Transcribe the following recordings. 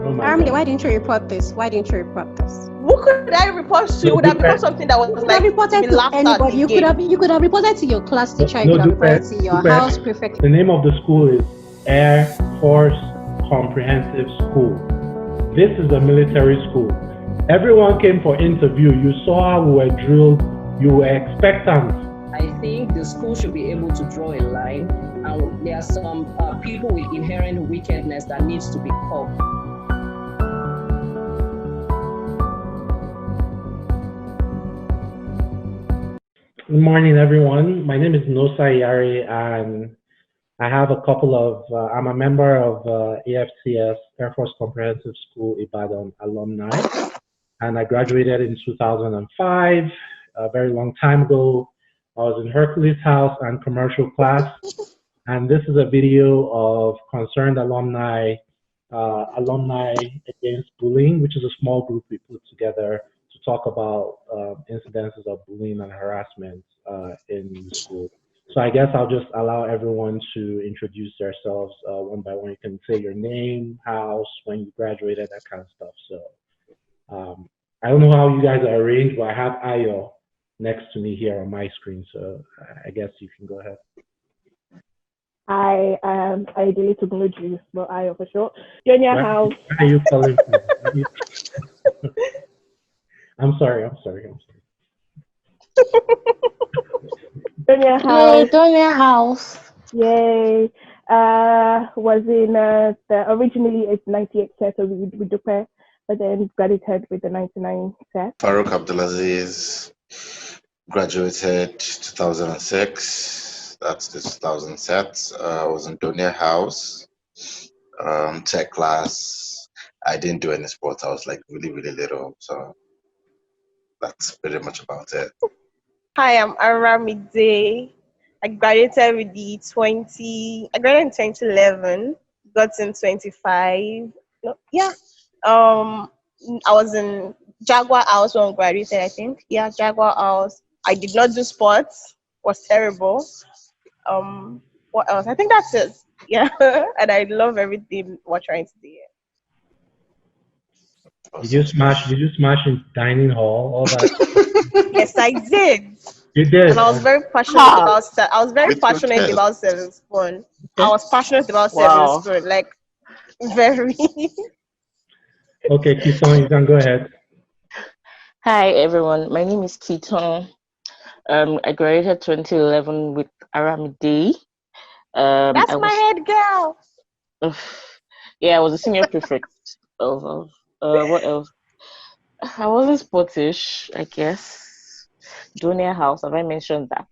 Oh my Aramide, God. why didn't you report this? Why didn't you report this? Who could I report to? It would have become something that was You could like have reported be to laughed at anybody. You again. could have reported to your class teacher. You No, could have Dupe, reported to your Dupe. house prefect. The name of the school is Air Force Comprehensive School. This is a military school. Everyone came for interview. You saw how we were drilled. You were expectant. I think the school should be able to draw a line, and there are some people with inherent wickedness that needs to be curbed. Good morning, everyone. My name is Nosa Yari, and I have a couple of, I'm a member of AFCS, Air Force Comprehensive School, Ibadan Alumni, and I graduated in 2005, a very long time ago. I was in Hercules House and commercial class, and this is a video of concerned alumni, Alumni Against Bullying, which is a small group we put together to talk about incidences of bullying and harassment in the school. So I guess I'll just allow everyone to introduce themselves one by one. You can say your name, house, when you graduated, that kind of stuff. So I don't know how you guys are arranged, but I have Ayo next to me here on my screen. So I guess you can go ahead. I am ideally to blue juice, but I for short. Junior house. Where are you calling from? I'm sorry. Junior house. Junior house. Yay. Was in originally it's 98 set with Dupe, but then graduated with the 99 set. Farouk Abdulaziz graduated 2006. That's the 2000 set. I was in Donia House, tech class. I didn't do any sports. I was like really, really little. So that's pretty much about it. Hi, I'm Aramide. I graduated with the I graduated in 2011, got in 25. No, yeah. I was in Jaguar House when I graduated, I think. Yeah, Jaguar House. I did not do sports. Was terrible. What else? I think that's it. Yeah. And I love everything we're trying to do here. Did you smash in dining hall? All that? Yes, I did. You did. And I was very passionate about that. I was very passionate about Seven Spoon. I was passionate about Seven Spoon, like very. Okay, Kiton, you can go ahead. Hi everyone, my name is Kiton. I graduated 2011 with Aramide. That's my head girl. Yeah, I was a senior prefect of what else? I wasn't sportish, I guess. Donia House, have I mentioned that?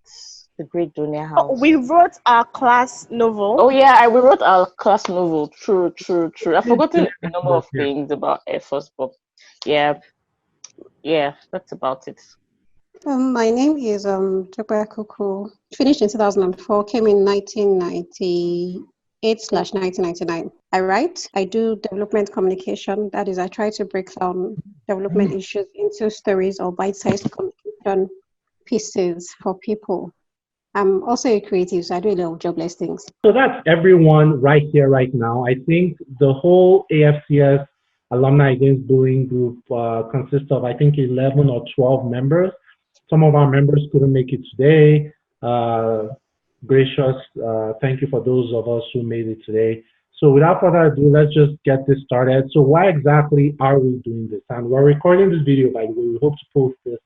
The great Donia House. Oh, we wrote our class novel. Oh yeah, we wrote our class novel. True. I've forgotten a number of things about Air Force, but yeah, that's about it. My name is Jokwe Kuku. Finished in 2004, came in 1998/1999. I write, I do development communication. That is, I try to break down development issues into stories or bite-sized communication pieces for people. I'm also a creative, so I do a lot of jobless things. So that's everyone right here, right now. I think the whole AFCS Alumni Against Bullying group consists of, I think, 11 or 12 members. Some of our members couldn't make it today. Gracious, thank you for those of us who made it today. So without further ado, let's just get this started. So why exactly are we doing this? And we're recording this video, by the way. We hope to post this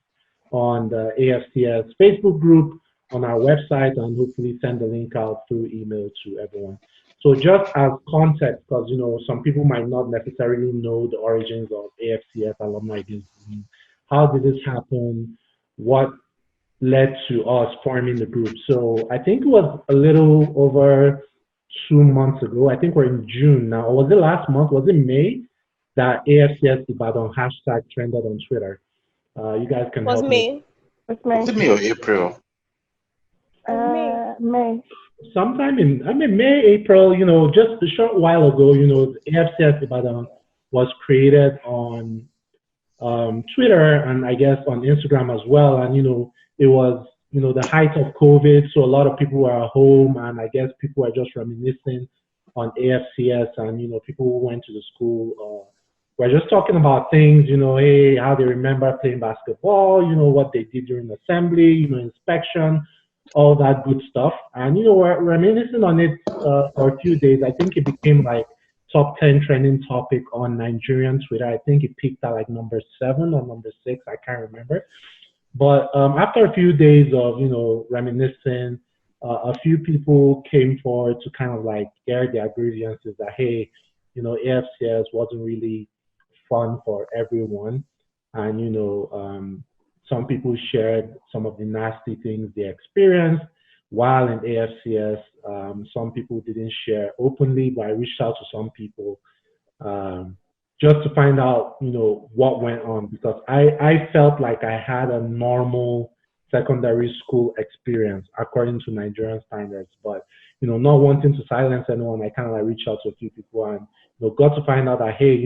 on the AFCS Facebook group, on our website, and hopefully send the link out through email to everyone. So just as context, because some people might not necessarily know the origins of AFCS Alumni Against Bullying. How did this happen? What led to us forming the group? So I think it was a little over 2 months ago. I think we're in June now. Or was it last month? Was it May that AFCS Ibadan hashtag trended on Twitter? You guys can help me. Was it May or April? May. Sometime in May, April, just a short while ago, the AFCS Ibadan was created on Twitter and I guess on Instagram as well. And, it was, the height of COVID. So a lot of people were at home and I guess people were just reminiscing on AFCS and, people who went to the school we're just talking about things, hey, how they remember playing basketball, what they did during assembly, inspection, all that good stuff. And, we're reminiscing on it for a few days. I think it became like top 10 trending topic on Nigerian Twitter. I think it peaked at like number 7 or number 6. I can't remember. But after a few days of, reminiscing, a few people came forward to kind of like air their grievances that, hey, AFCS wasn't really fun for everyone. And, some people shared some of the nasty things they experienced while in AFCS. Some people didn't share openly, but I reached out to some people just to find out, what went on, because I felt like I had a normal secondary school experience according to Nigerian standards. But, not wanting to silence anyone, I kind of like reached out to a few people and, got to find out that, hey,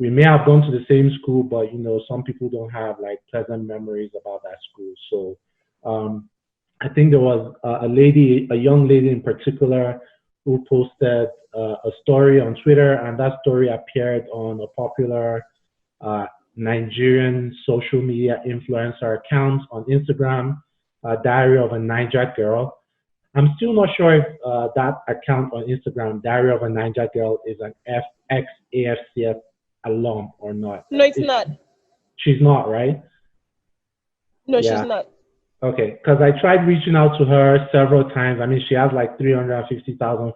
we may have gone to the same school, but, some people don't have like pleasant memories about that school. So I think there was a young lady in particular who posted a story on Twitter, and that story appeared on a popular Nigerian social media influencer account on Instagram, Diary of a Niger Girl. I'm still not sure if that account on Instagram, Diary of a Niger Girl, is an AFCS alum or not. No, it's not. She's not, right? No, Yeah. she's not. Okay, because I tried reaching out to her several times. I mean, she has like 350,000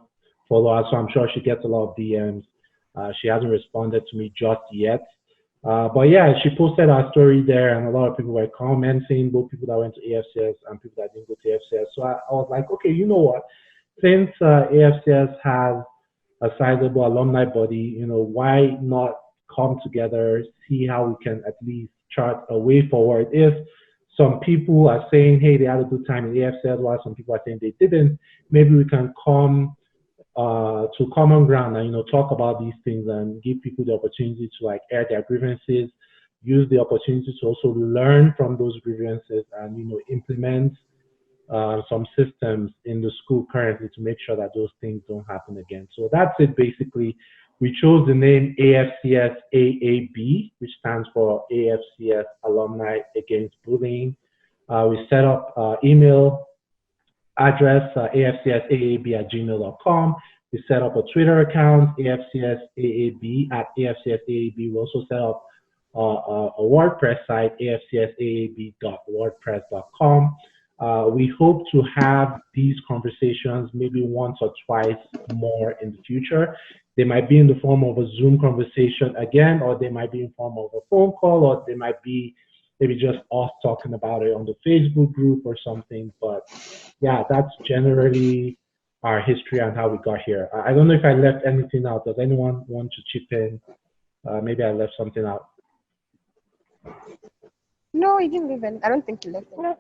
followers, so I'm sure she gets a lot of DMs. She hasn't responded to me just yet. But yeah, she posted her story there, and a lot of people were commenting, both people that went to AFCS and people that didn't go to AFCS. So I was like, okay, you know what? Since AFCS has a sizable alumni body, why not come together, see how we can at least chart a way forward? If some people are saying, hey, they had a good time in AFCS, while some people are saying they didn't, maybe we can come to common ground and, talk about these things and give people the opportunity to like air their grievances, use the opportunity to also learn from those grievances and, implement some systems in the school currently to make sure that those things don't happen again. So that's it basically. We chose the name AFCS-AAB, which stands for AFCS Alumni Against Bullying. We set up email address, afcsaab@gmail.com. We set up a Twitter account, AFCS-AAB @AFCS-AAB. We also set up a WordPress site, afcsaab.wordpress.com. We hope to have these conversations maybe once or twice more in the future. They might be in the form of a Zoom conversation again, or they might be in form of a phone call, or they might be maybe just us talking about it on the Facebook group or something. But yeah, that's generally our history and how we got here. I don't know if I left anything out. Does anyone want to chip in? Maybe I left something out. No, you didn't leave any. I don't think you left any.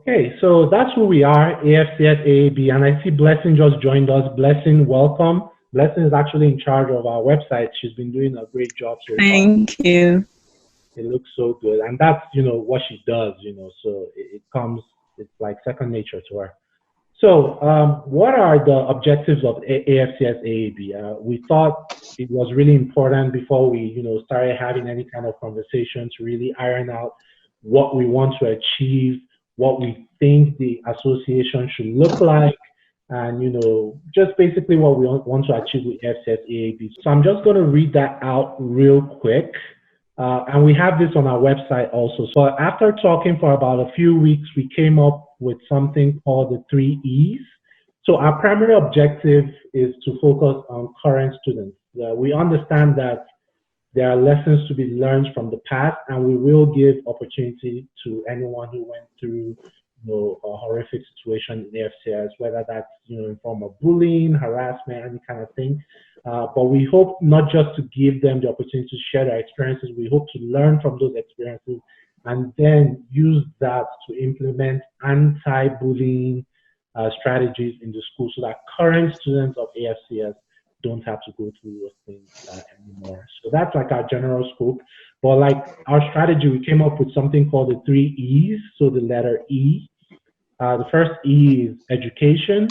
Okay, so that's who we are, AFCS-AAB, and I see Blessing just joined us. Blessing, welcome. Blessing is actually in charge of our website. She's been doing a great job so far. Thank you. It looks so good, and that's what she does. So it comes. It's like second nature to her. So what are the objectives of AFCS-AAB? We thought it was really important before we started having any kind of conversation to really iron out what we want to achieve, what we think the association should look like, and just basically what we want to achieve with AFCS-AAB. So I'm just going to read that out real quick. And we have this on our website also. So after talking for about a few weeks, we came up with something called the 3 E's. So our primary objective is to focus on current students. We understand that there are lessons to be learned from the past, and we will give opportunity to anyone who went through a horrific situation in AFCS, whether that's in form of bullying, harassment, any kind of thing. But we hope not just to give them the opportunity to share their experiences, we hope to learn from those experiences and then use that to implement anti-bullying strategies in the school so that current students of AFCS don't have to go through those things anymore. So that's like our general scope. But like our strategy, we came up with something called the 3 E's. So the letter E. The first E is education.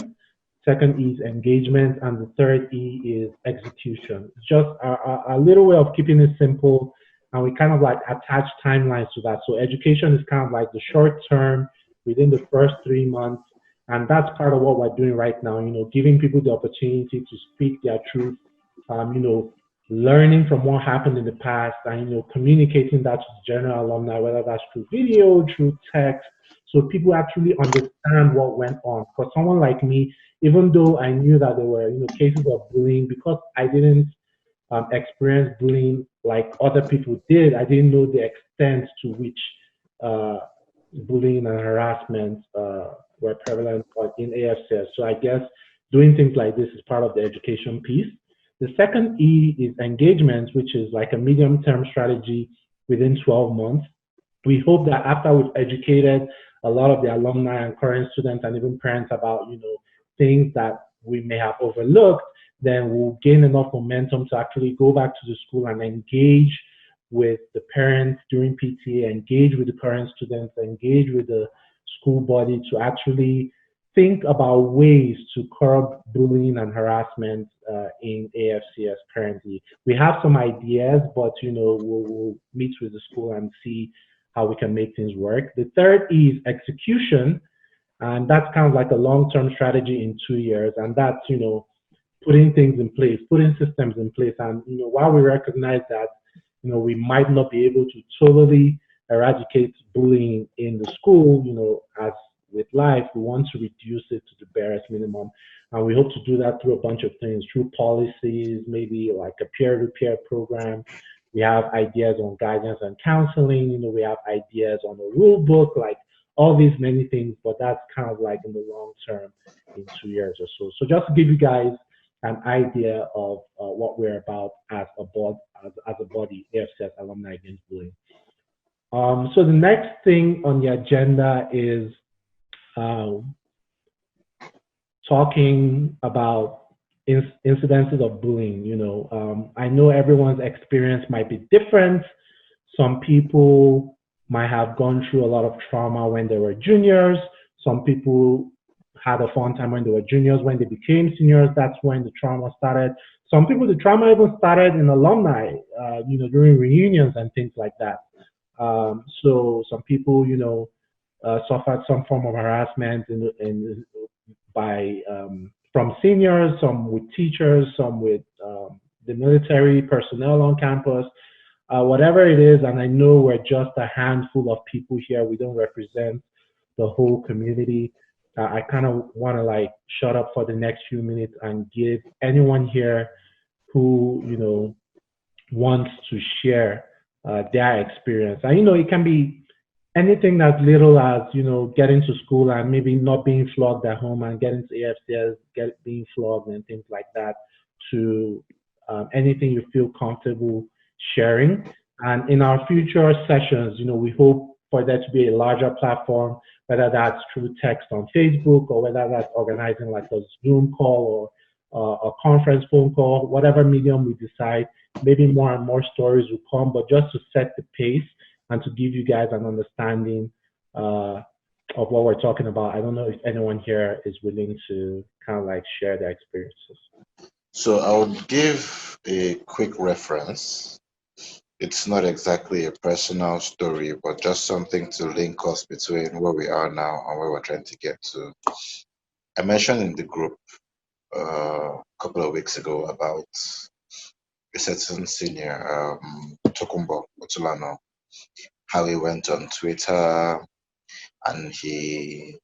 second E is engagement, and the third E is execution. It's just a little way of keeping it simple, and we kind of like attach timelines to that. So education is kind of like the short term within the first 3 months, and that's part of what we're doing right now, giving people the opportunity to speak their truth, learning from what happened in the past, and, communicating that to the general alumni, whether that's through video, through text, so people actually understand what went on. For someone like me, even though I knew that there were, cases of bullying, because I didn't experience bullying like other people did, I didn't know the extent to which uh, bullying and harassment were prevalent in AFCS. So I guess doing things like this is part of the education piece. The second E is engagement, which is like a medium-term strategy within 12 months. We hope that after we've educated a lot of the alumni and current students and even parents about, things that we may have overlooked, then we'll gain enough momentum to actually go back to the school and engage with the parents during PTA, engage with the current students, engage with the school body to actually think about ways to curb bullying and harassment in AFCS currently. We have some ideas, but we'll meet with the school and see how we can make things work. The third is execution, and that's kind of like a long-term strategy in 2 years, and that's putting things in place, putting systems in place. And while we recognize that we might not be able to totally eradicate bullying in the school, as with life, we want to reduce it to the barest minimum. And we hope to do that through a bunch of things, through policies, maybe like a peer-to-peer program. We have ideas on guidance and counseling, we have ideas on a rule book, like all these many things, but that's kind of like in the long term, in 2 years or so. So just to give you guys an idea of what we're about as a board, as a body, AFCS Alumni Against Bullying. So the next thing on the agenda is talking about incidences of bullying. I know everyone's experience might be different. Some people might have gone through a lot of trauma when they were juniors. Some people had a fun time when they were juniors. When they became seniors, that's when the trauma started. Some people, the trauma even started in alumni, during reunions and things like that. So some people, suffered some form of harassment from seniors, some with teachers, some with the military personnel on campus, whatever it is. And I know we're just a handful of people here. We don't represent the whole community. I kind of want to like shut up for the next few minutes and give anyone here who wants to share their experience. And it can be anything as little as getting to school and maybe not being flogged at home, and getting to AFCS, being flogged and things like that, to anything you feel comfortable sharing. And in our future sessions, we hope for there to be a larger platform, whether that's through text on Facebook, or whether that's organizing like a Zoom call or a conference phone call, whatever medium we decide. Maybe more and more stories will come, but just to set the pace and to give you guys an understanding of what we're talking about. I don't know if anyone here is willing to kind of like share their experiences. So I'll give a quick reference. It's not exactly a personal story, but just something to link us between where we are now and where we're trying to get to. I mentioned in the group a couple of weeks ago about a certain senior, Tokumbo Otulano, how he went on Twitter and he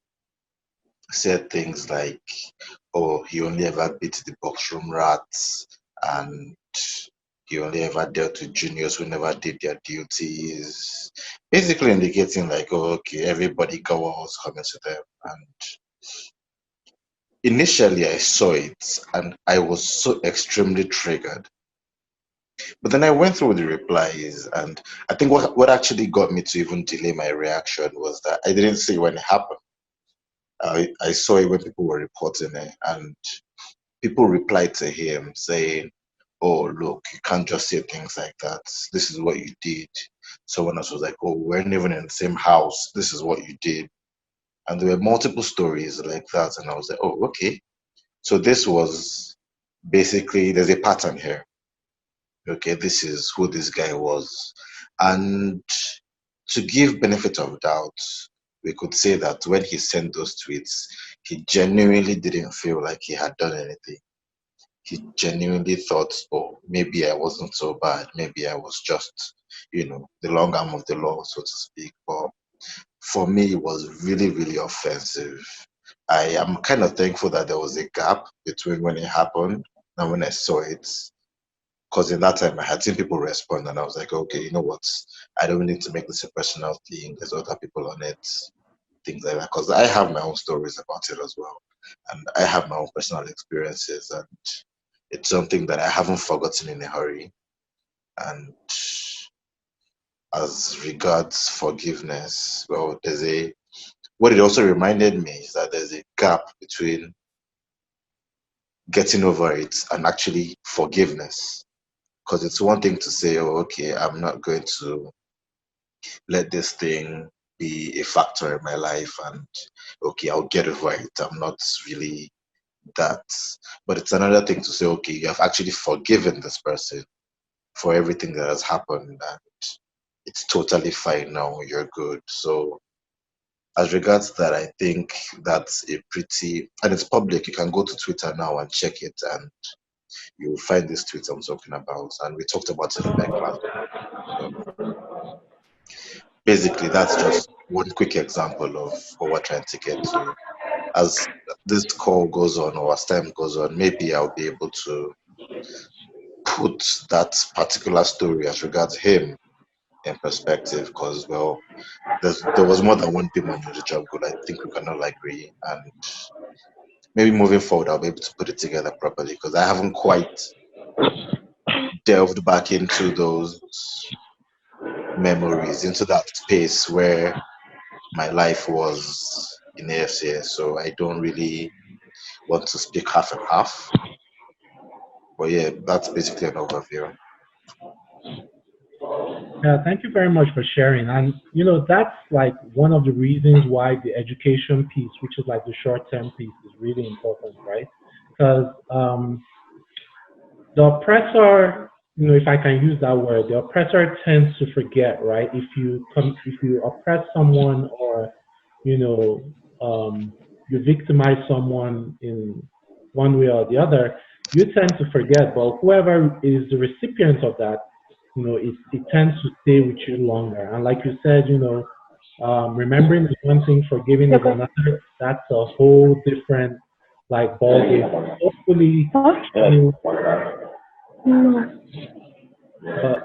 said things like, oh, he only ever beat the boxroom rats, and he only ever dealt with juniors who never did their duties, basically indicating like, oh, okay, everybody got what was coming to them. And initially I saw it and I was so extremely triggered. But then I went through the replies, and I think what actually got me to even delay my reaction was that I didn't see when it happened. I saw it when people were reporting it, and people replied to him saying, oh, look, you can't just say things like that. This is what you did. Someone else was like, oh, we weren't even in the same house. This is what you did. And there were multiple stories like that. And I was like, oh, okay. So this was basically, there's a pattern here. Okay, this is who this guy was. And to give benefit of doubt, we could say that when he sent those tweets, he genuinely didn't feel like he had done anything. He genuinely thought, oh, maybe I wasn't so bad. Maybe I was just, the long arm of the law, so to speak. But for me, it was really, really offensive. I am kind of thankful that there was a gap between when it happened and when I saw it. Because in that time, I had seen people respond, and I was like, okay, you know what? I don't need to make this a personal thing. There's other people on it, things like that. Because I have my own stories about it as well. And I have my own personal experiences. And it's something that I haven't forgotten in a hurry. And as regards forgiveness, well, what it also reminded me is that there's a gap between getting over it and actually forgiveness. Because it's one thing to say, oh, okay, I'm not going to let this thing be a factor in my life, and okay, I'll get over it. I'm not really that. But it's another thing to say, okay, you have actually forgiven this person for everything that has happened, and it's totally fine now, you're good. So as regards that, I think that's and it's public. You can go to Twitter now and check it, and you will find this tweet I'm talking about. And we talked about it in my class. So basically, that's just one quick example of what we're trying to get to. As this call goes on, or as time goes on, maybe I'll be able to put that particular story as regards him in perspective, because, well, there was more than one demon in the job good. I think we can all agree. And maybe moving forward, I'll be able to put it together properly, because I haven't quite delved back into those memories, into that space where my life was in AFCS. So I don't really want to speak half and half. But yeah, that's basically an overview. Yeah, thank you very much for sharing. And that's like one of the reasons why the education piece, which is like the short-term piece, is really important, right? Because the oppressor, if I can use that word, the oppressor tends to forget, right? If you oppress someone, or you victimize someone in one way or the other, you tend to forget. But whoever is the recipient of that, it tends to stay with you longer. And like you said, remembering is one thing, forgiving is another. That's a whole different like ballgame.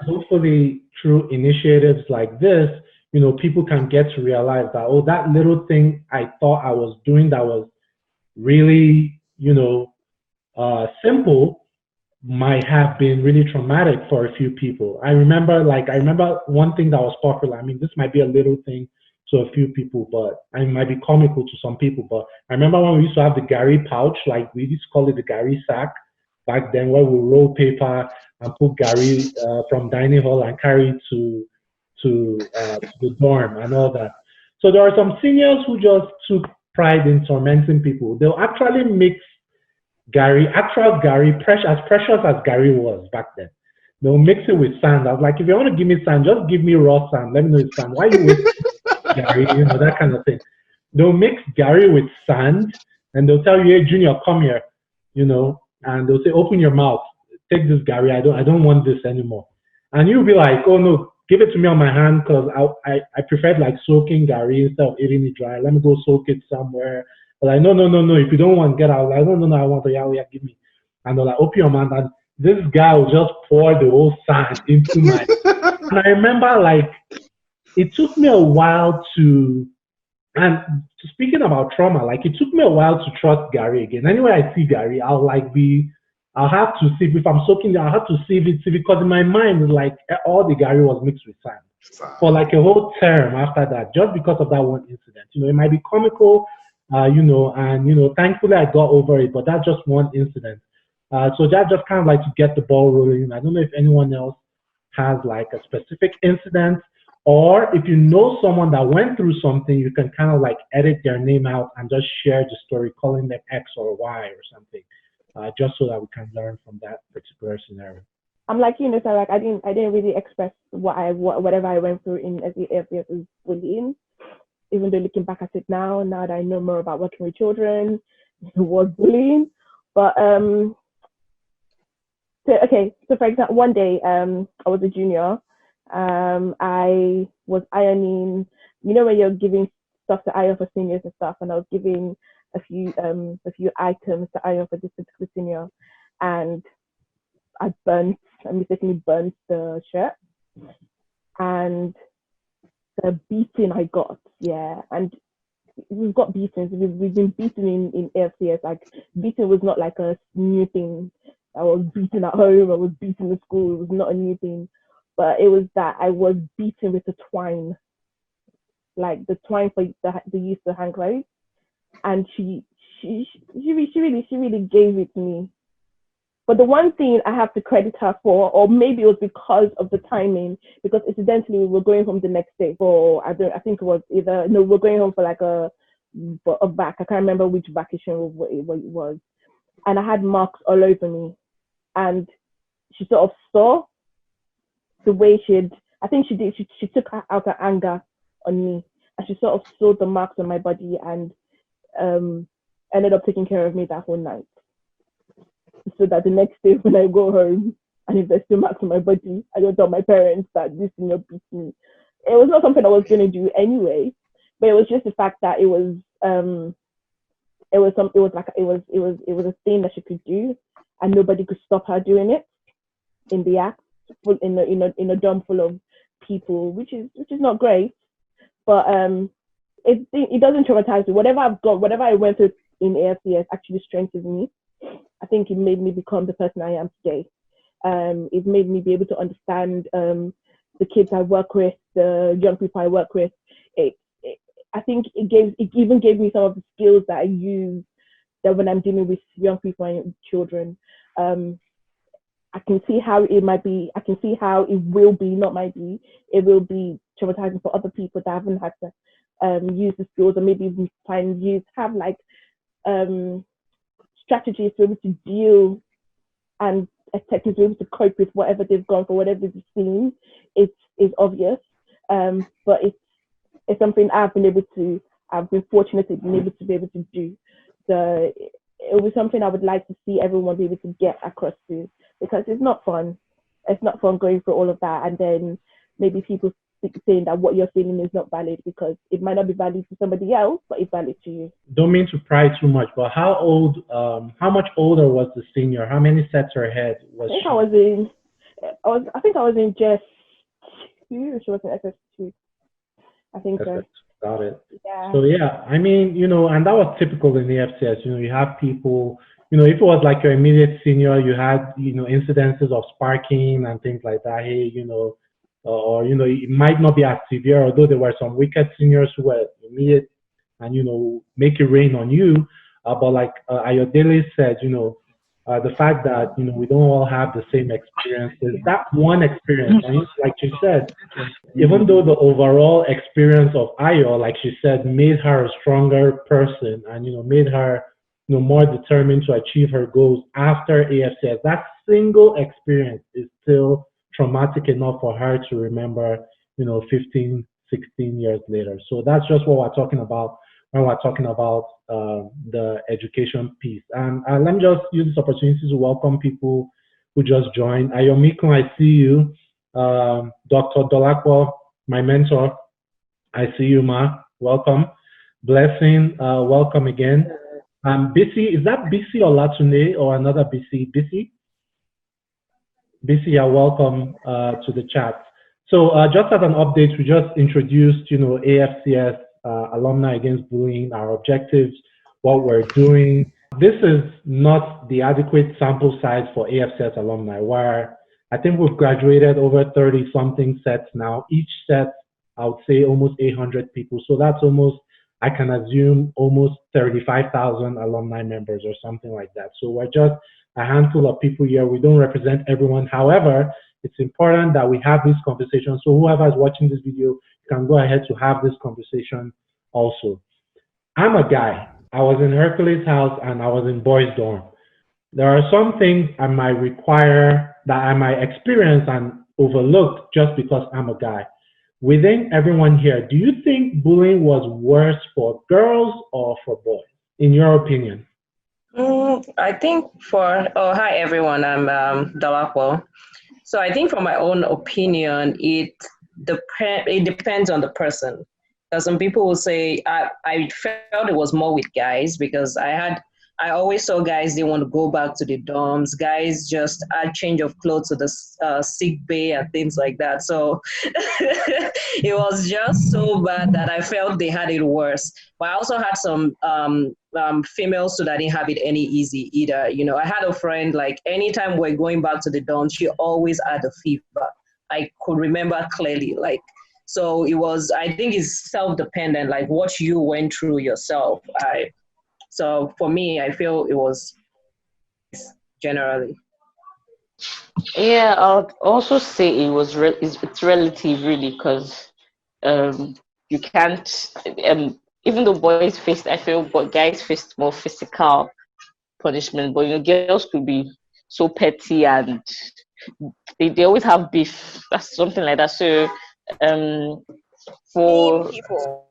Hopefully through initiatives like this, people can get to realize that, oh, that little thing I thought I was doing that was really, simple, might have been really traumatic for a few people. I remember one thing that was popular. I mean, this might be a little thing to a few people, but it might be comical to some people. But I remember when we used to have the Gary pouch, like we used to call it the Gary sack back then, where we roll paper and put Gary from dining hall and carry it to the dorm and all that. So there are some seniors who just took pride in tormenting people. They'll actually mix actual Gary, as precious as Gary was back then. They'll mix it with sand. I was like, if you want to give me sand, just give me raw sand. Let me know it's sand. Why you with Gary? That kind of thing. They'll mix Gary with sand, and they'll tell you, hey, Junior, come here, and they'll say, open your mouth, take this Gary. I don't want this anymore. And you'll be like, oh no, give it to me on my hand, because I preferred like soaking Gary instead of eating it dry. Let me go soak it somewhere. But like, no, if you don't want, get out. Like, no, I want to, yeah, give me. And they're like, open your mouth. And this guy will just pour the whole sand into my. And I remember, like, it took me a while and speaking about trauma, like, it took me a while to trust Gary again. Anywhere I see Gary, I'll have to see if I'm soaking, I'll have to see if because in my mind, like, all the Gary was mixed with sand for like a whole term after that, just because of that one incident. It might be comical, and thankfully I got over it, but that's just one incident. So that just kind of like to get the ball rolling. I don't know if anyone else has like a specific incident Or if you know someone that went through something, you can kind of like edit their name out and just share the story, calling them X or Y or something, just so that we can learn from that particular scenario. I'm like you, so like I didn't really express whatever I went through in as the AFCS bullying. Even though looking back at it now that I know more about working with children, it was bullying. But so for example, one day I was a junior. I was ironing. You know when you're giving stuff to iron for seniors and stuff, and I was giving a few items to iron for this particular senior, and I mistakenly burnt the shirt, and the beating I got, and we've got beatings. We've been beaten in AFCS. Like beating was not like a new thing. I was beaten at home. I was beaten in school. It was not a new thing, but it was that I was beaten with a twine, like the twine for the use to hang clothes, and she really gave it to me. But the one thing I have to credit her for, or maybe it was because of the timing, because incidentally we were going home the next day for I think it was we're going home for like a vac. I can't remember which vacation what it was, and I had marks all over me, and she sort of saw the way I think she did. She took out her anger on me, and she sort of saw the marks on my body, and ended up taking care of me that whole night. So that the next day when I go home and if there's still marks on my body, I don't tell my parents that this thing beat me. It was not something I was going to do anyway, but it was just the fact that it was a thing that she could do, and nobody could stop her doing it in the act, in a dorm full of people, which is not great. But it doesn't traumatize me. Whatever I've got, whatever I went through in AFCS actually strengthens me. I think it made me become the person I am today. It made me be able to understand the kids I work with, the young people I work with. I think it even gave me some of the skills that I use that when I'm dealing with young people and children. I can see how it might be. I can see how it will be, not might be. It will be traumatizing for other people that haven't had to use the skills, or maybe even have like strategies to be able to deal and techniques to be able to cope with whatever they've gone for, whatever they've seen. It's obvious, but it's something I've been fortunate to be able to do. So it was something I would like to see everyone be able to get across to, because it's not fun. It's not fun going through all of that, and then maybe people saying that what you're feeling is not valid, because it might not be valid to somebody else, but it's valid to you. Don't mean to pry too much, but how much older was the senior? How many sets ahead was she? I think I was in just 2. She was in SS2. I think so. Got it. Yeah. So yeah, I mean, and that was typical in the FCS. You have people, if it was like your immediate senior, you had, incidences of sparking and things like that. Hey, or it might not be as severe, although there were some wicked seniors who were immediate and make it rain on you. But like Ayodele said, the fact that we don't all have the same experiences, that one experience, and like she said, even though the overall experience of Ayo, like she said, made her a stronger person and made her more determined to achieve her goals after AFCS, that single experience is still traumatic enough for her to remember 15, 16 years later. So that's just what we're talking about when we're talking about the education piece. And let me just use this opportunity to welcome people who just joined. Ayomiko, I see you. Dr. Dolakwa, my mentor, I see you, ma. Welcome. Blessing, welcome again. Bisi, is that Bisi or Latunde or another Bisi? Bisi? Bisi, welcome to the chat. So just as an update, we just introduced, AFCS Alumni Against Bullying, our objectives, what we're doing. This is not the adequate sample size for AFCS alumni, where I think we've graduated over 30-something sets now. Each set, I would say, almost 800 people. So that's almost, I can assume, almost 35,000 alumni members or something like that. So we're just a handful of people here. We don't represent everyone. However, It's important that we have this conversation. So whoever is watching this video can go ahead to have this conversation also. I'm a guy. I was in Hercules' house and I was in boys' dorm. There are some things I might require that I might experience and overlook just because I'm a guy. Within everyone here, do you think bullying was worse for girls or for boys, in your opinion? I think hi everyone, I'm Dalapo. So I think from my own opinion, it depends on the person. Because some people will say I felt it was more with guys because I always saw guys, they want to go back to the dorms. Guys just add change of clothes to the sick bay and things like that. So it was just so bad that I felt they had it worse. But I also had some females too that didn't have it any easy either. You know, I had a friend, like anytime we're going back to the dorms, she always had a fever. I could remember clearly, like, so it was, I think it's self-dependent, like what you went through yourself. So for me, I feel it was generally. Yeah, I'll also say it was it's relative really because you can't even though boys faced, I feel, but guys faced more physical punishment, but girls could be so petty and they always have beef, that's something like that. So for people.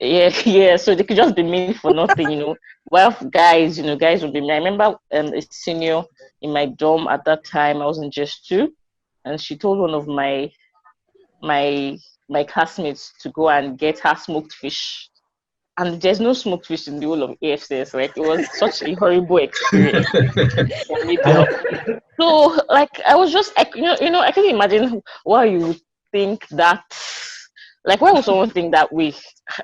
yeah, so they could just be mean for nothing. Well, guys, guys would be mean. I remember a senior in my dorm at that time. I was in just 2, and she told one of my classmates to go and get her smoked fish. And there's no smoked fish in the whole of AFCS. Like, it was such a horrible experience for me. So, like, I was just, I can imagine why you would think that. Like, why would someone think that way?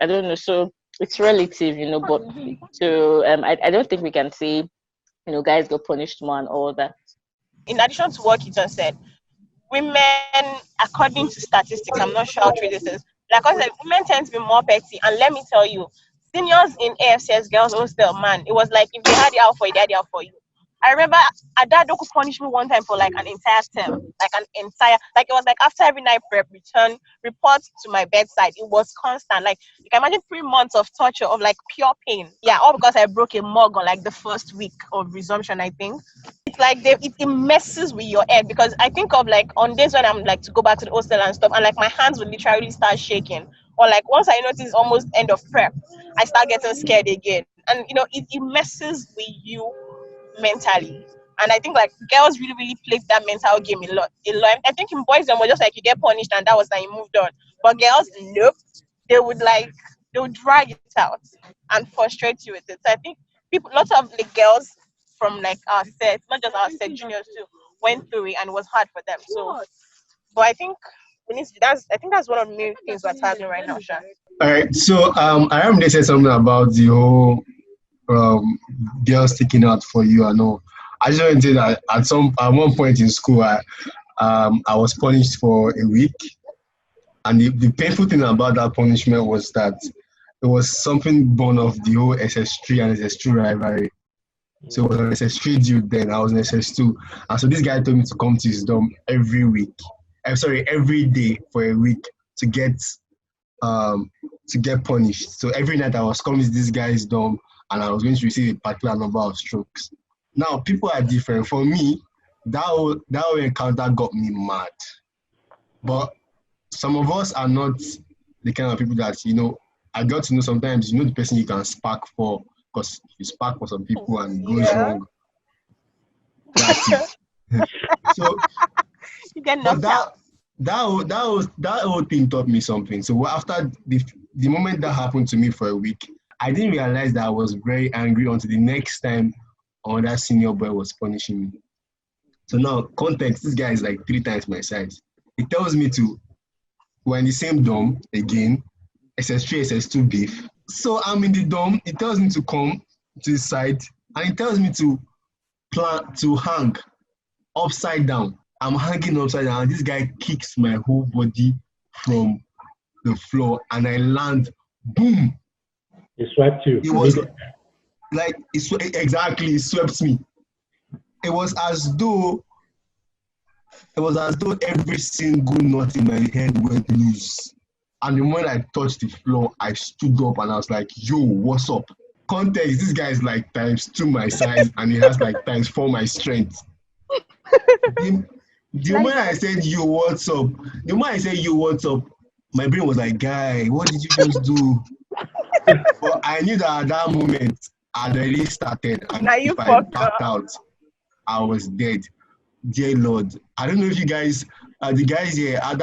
I don't know. So it's relative, but so I don't think we can say, guys got punished more and all that. In addition to what you just said, women, according to statistics, I'm not sure how true this is, like I said, women tend to be more petty. And let me tell you, seniors in AFCS girls hostel, man, it was like if they had it out for you, they had it out for you. I remember Adado could punish me one time for like an entire term, like it was like after every night prep, report to my bedside. It was constant. Like you can imagine 3 months of torture, of like pure pain. Yeah, all because I broke a mug on like the first week of resumption, I think. It's like it messes with your head, because I think of like on days when I'm like to go back to the hostel and stuff, and like my hands would literally start shaking. Or like once I notice it's almost end of prep, I start getting scared again. And it messes with you mentally. And I think like girls really, really played that mental game a lot. I think in boys, they were just like you get punished and that was that you moved on. But girls, nope. They would drag it out and frustrate you with it. So I think lots of the girls from like our set, not just our set, juniors too, went through it and it was hard for them. So, but I think that's one of the main things we're tackling right now, Sha. All right. So I am they said something about the whole girls sticking out for you. I know. I just want to say that at one point in school, I was punished for a week, and the painful thing about that punishment was that it was something born of the whole SS3 and SS2 rivalry. So it was an SS3 dude then. I was an SS2, and so this guy told me to come to his dorm every day for a week to get punished. So every night I was coming to this guy's dorm, and I was going to receive a particular number of strokes. Now, people are different. For me, that whole encounter got me mad. But some of us are not the kind of people that, I got to know sometimes, the person you can spark for, because you spark for some people and it goes wrong. That's it. So, you get knocked out. That whole thing taught me something. So after the moment that happened to me for a week, I didn't realize that I was very angry until the next time that senior boy was punishing me. So now, context, this guy is like 3 times my size. He tells me we're in the same dorm again, SS3, SS2 beef. So I'm in the dorm, he tells me to come to his side, and he tells me to hang upside down. I'm hanging upside down, and this guy kicks my whole body from the floor, and I land, boom. He swept you. It was like, it swept me. It was as though It was as though every single knot in my head went loose. And the moment I touched the floor, I stood up and I was like, yo, what's up? Context, this guy is like times 2 my size and he has like times 4 my strength. The moment I said, yo, what's up? The moment I said, yo, what's up? My brain was like, guy, what did you just do? But I knew that at that moment, I'd already started. And Now you if I fucked backed up. out, I was dead. Dear Lord. I don't know if you guys, the guys here, that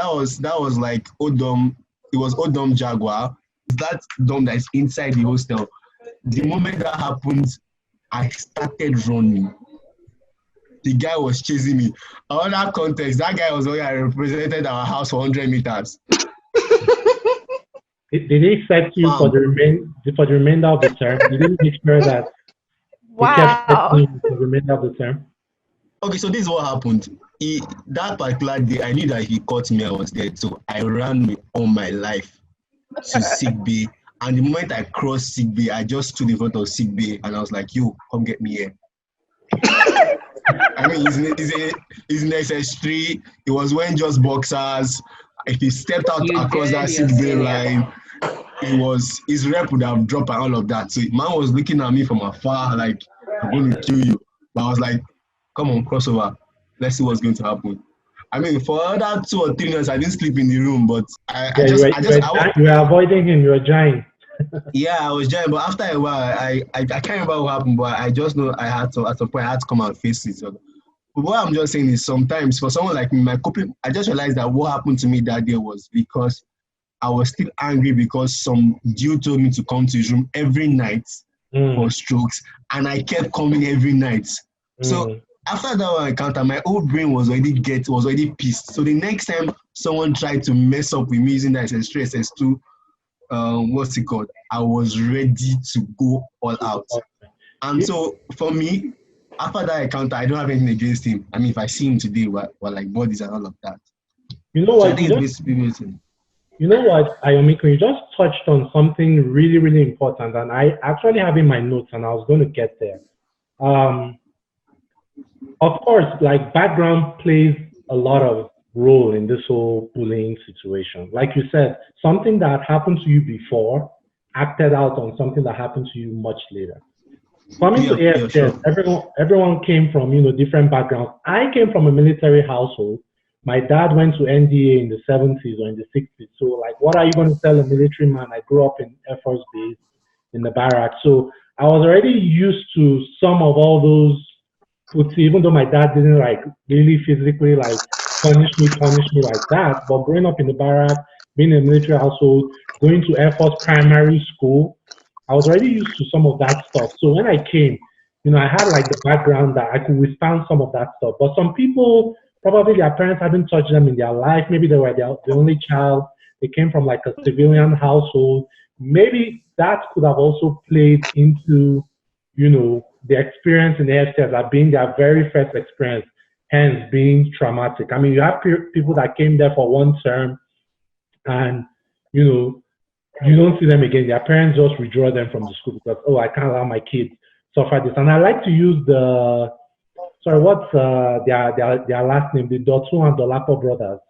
was like Odom. It was Odom Jaguar. That dome that is inside the hostel. The moment that happened, I started running. The guy was chasing me. Another context, that guy was I represented our house for 100 meters. Did he set you for the remainder of the term? Did he make sure that he kept setting you for the remainder of the term? Okay, so this is what happened. That particular day, I knew that he caught me, I was dead. So I ran with all my life to sick bay. And the moment I crossed sick bay, I just stood in front of sick bay and I was like, yo, come get me here. I mean, he's in SS3. It was wearing just boxers. If he stepped out across that sick bay line, his rep would have dropped and all of that. So man was looking at me from afar like, I'm going to kill you. But I was like, come on, crossover. Let's see what's going to happen. I mean, for another 2 or 3 months, I didn't sleep in the room, but you were avoiding him. You were giant. Yeah, I was giant, but after a while, I can't remember what happened, but I just know I had to, at some point, I had to come and face it. So, but what I'm just saying is sometimes for someone like me, my coping, I just realized that what happened to me that day was because I was still angry because some dude told me to come to his room every night for strokes, and I kept coming every night. So after that one encounter, my whole brain was already pissed. So the next time someone tried to mess up with me using that SS3, SS2, what's it called? I was ready to go all out. And so for me, after that encounter, I don't have anything against him. I mean, if I see him today, we're like buddies and all of that. You know what? So I think it's basically you know what, Ayomiko, you just touched on something really, really important, and I actually have in my notes, and I was going to get there. Of course, like background plays a lot of role in this whole bullying situation. Like you said, something that happened to you before acted out on something that happened to you much later. Coming to AFCS, sure. everyone came from different backgrounds. I came from a military household. My dad went to NDA in the 70s or in the 60s. So like, what are you going to tell a military man? I grew up in Air Force Base in the barracks. So I was already used to some of all those puts, even though my dad didn't like really physically like punish me like that. But growing up in the barracks, being in a military household, going to Air Force primary school, I was already used to some of that stuff. So when I came, I had like the background that I could withstand some of that stuff. But some people, probably their parents hadn't touched them in their life. Maybe they were the only child. They came from like a civilian household. Maybe that could have also played into, the experience in the AFCS as being their very first experience, hence being traumatic. I mean, you have people that came there for one term and, you don't see them again. Their parents just withdraw them from the school because, I can't allow my kids suffer this. And I like to use what's their last name? The Dotun and Dolapo brothers.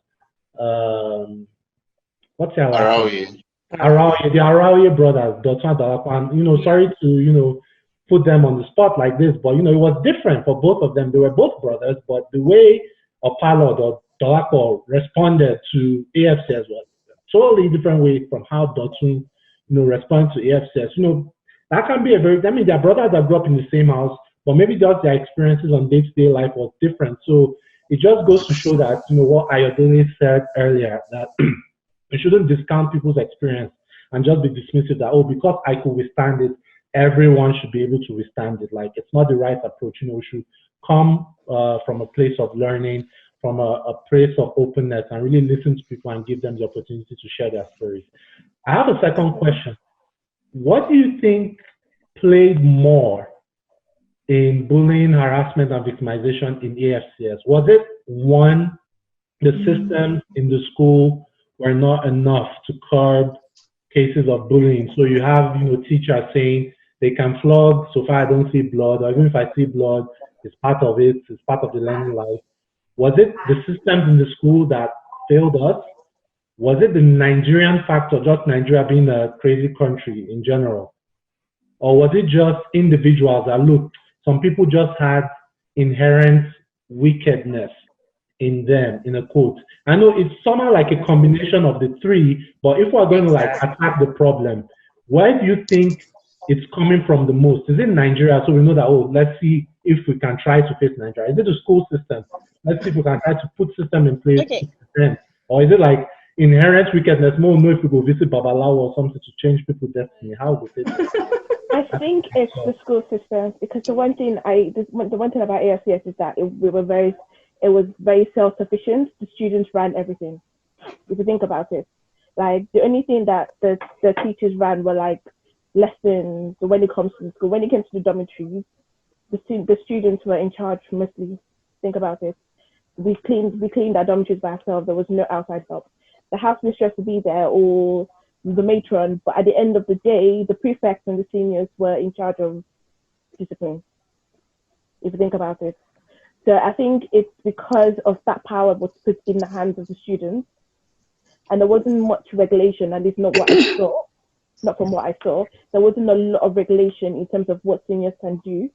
What's their last name? Araoye, the Araoye brothers, Dotun and Dolapo. And, sorry to, put them on the spot like this, but, it was different for both of them. They were both brothers, but the way Opalo or Dolapo responded to AFCS was totally different way from how Dotun, respond to AFCS. That can be their brothers that grew up in the same house, but maybe just their experiences on day-to-day life was different. So it just goes to show that, what Ayodele said earlier, that you shouldn't discount people's experience and just be dismissive that, because I could withstand it, everyone should be able to withstand it. Like, it's not the right approach. We should come from a place of learning, from a place of openness, and really listen to people and give them the opportunity to share their stories. I have a second question. What do you think played more in bullying, harassment, and victimization in AFCS? Was it, one, the systems in the school were not enough to curb cases of bullying? So you have, teachers saying they can flog so far I don't see blood, or even if I see blood, it's part of it, it's part of the learning life. Was it the systems in the school that failed us? Was it the Nigerian factor, just Nigeria being a crazy country in general? Or was it just individuals that, look, some people just had inherent wickedness in them, in a quote? I know it's somehow like a combination of the three, but if we're going to like attack the problem, where do you think it's coming from the most? Is it Nigeria? So we know that, oh, let's see if we can try to fix Nigeria. Is it the school system? Let's see if we can try to put system in place Okay. to prevent. Or is it like inherent wickedness? More know if we go visit Babalawo or something to change people's destiny. How would it? I think it's the school system, because the one thing about AFCS is that it was very self-sufficient. The students ran everything. If you think about it, like the only thing that the teachers ran were like lessons. When it comes to school, when it came to the dormitories, the students were in charge mostly. Think about it. We cleaned our dormitories by ourselves. There was no outside help. The house mistress would be there, or the matron, but at the end of the day, the prefects and the seniors were in charge of discipline, if you think about it. So I think it's because of that power was put in the hands of the students, and there wasn't much regulation, and it's not what I saw, not from what I saw. There wasn't a lot of regulation in terms of what seniors can do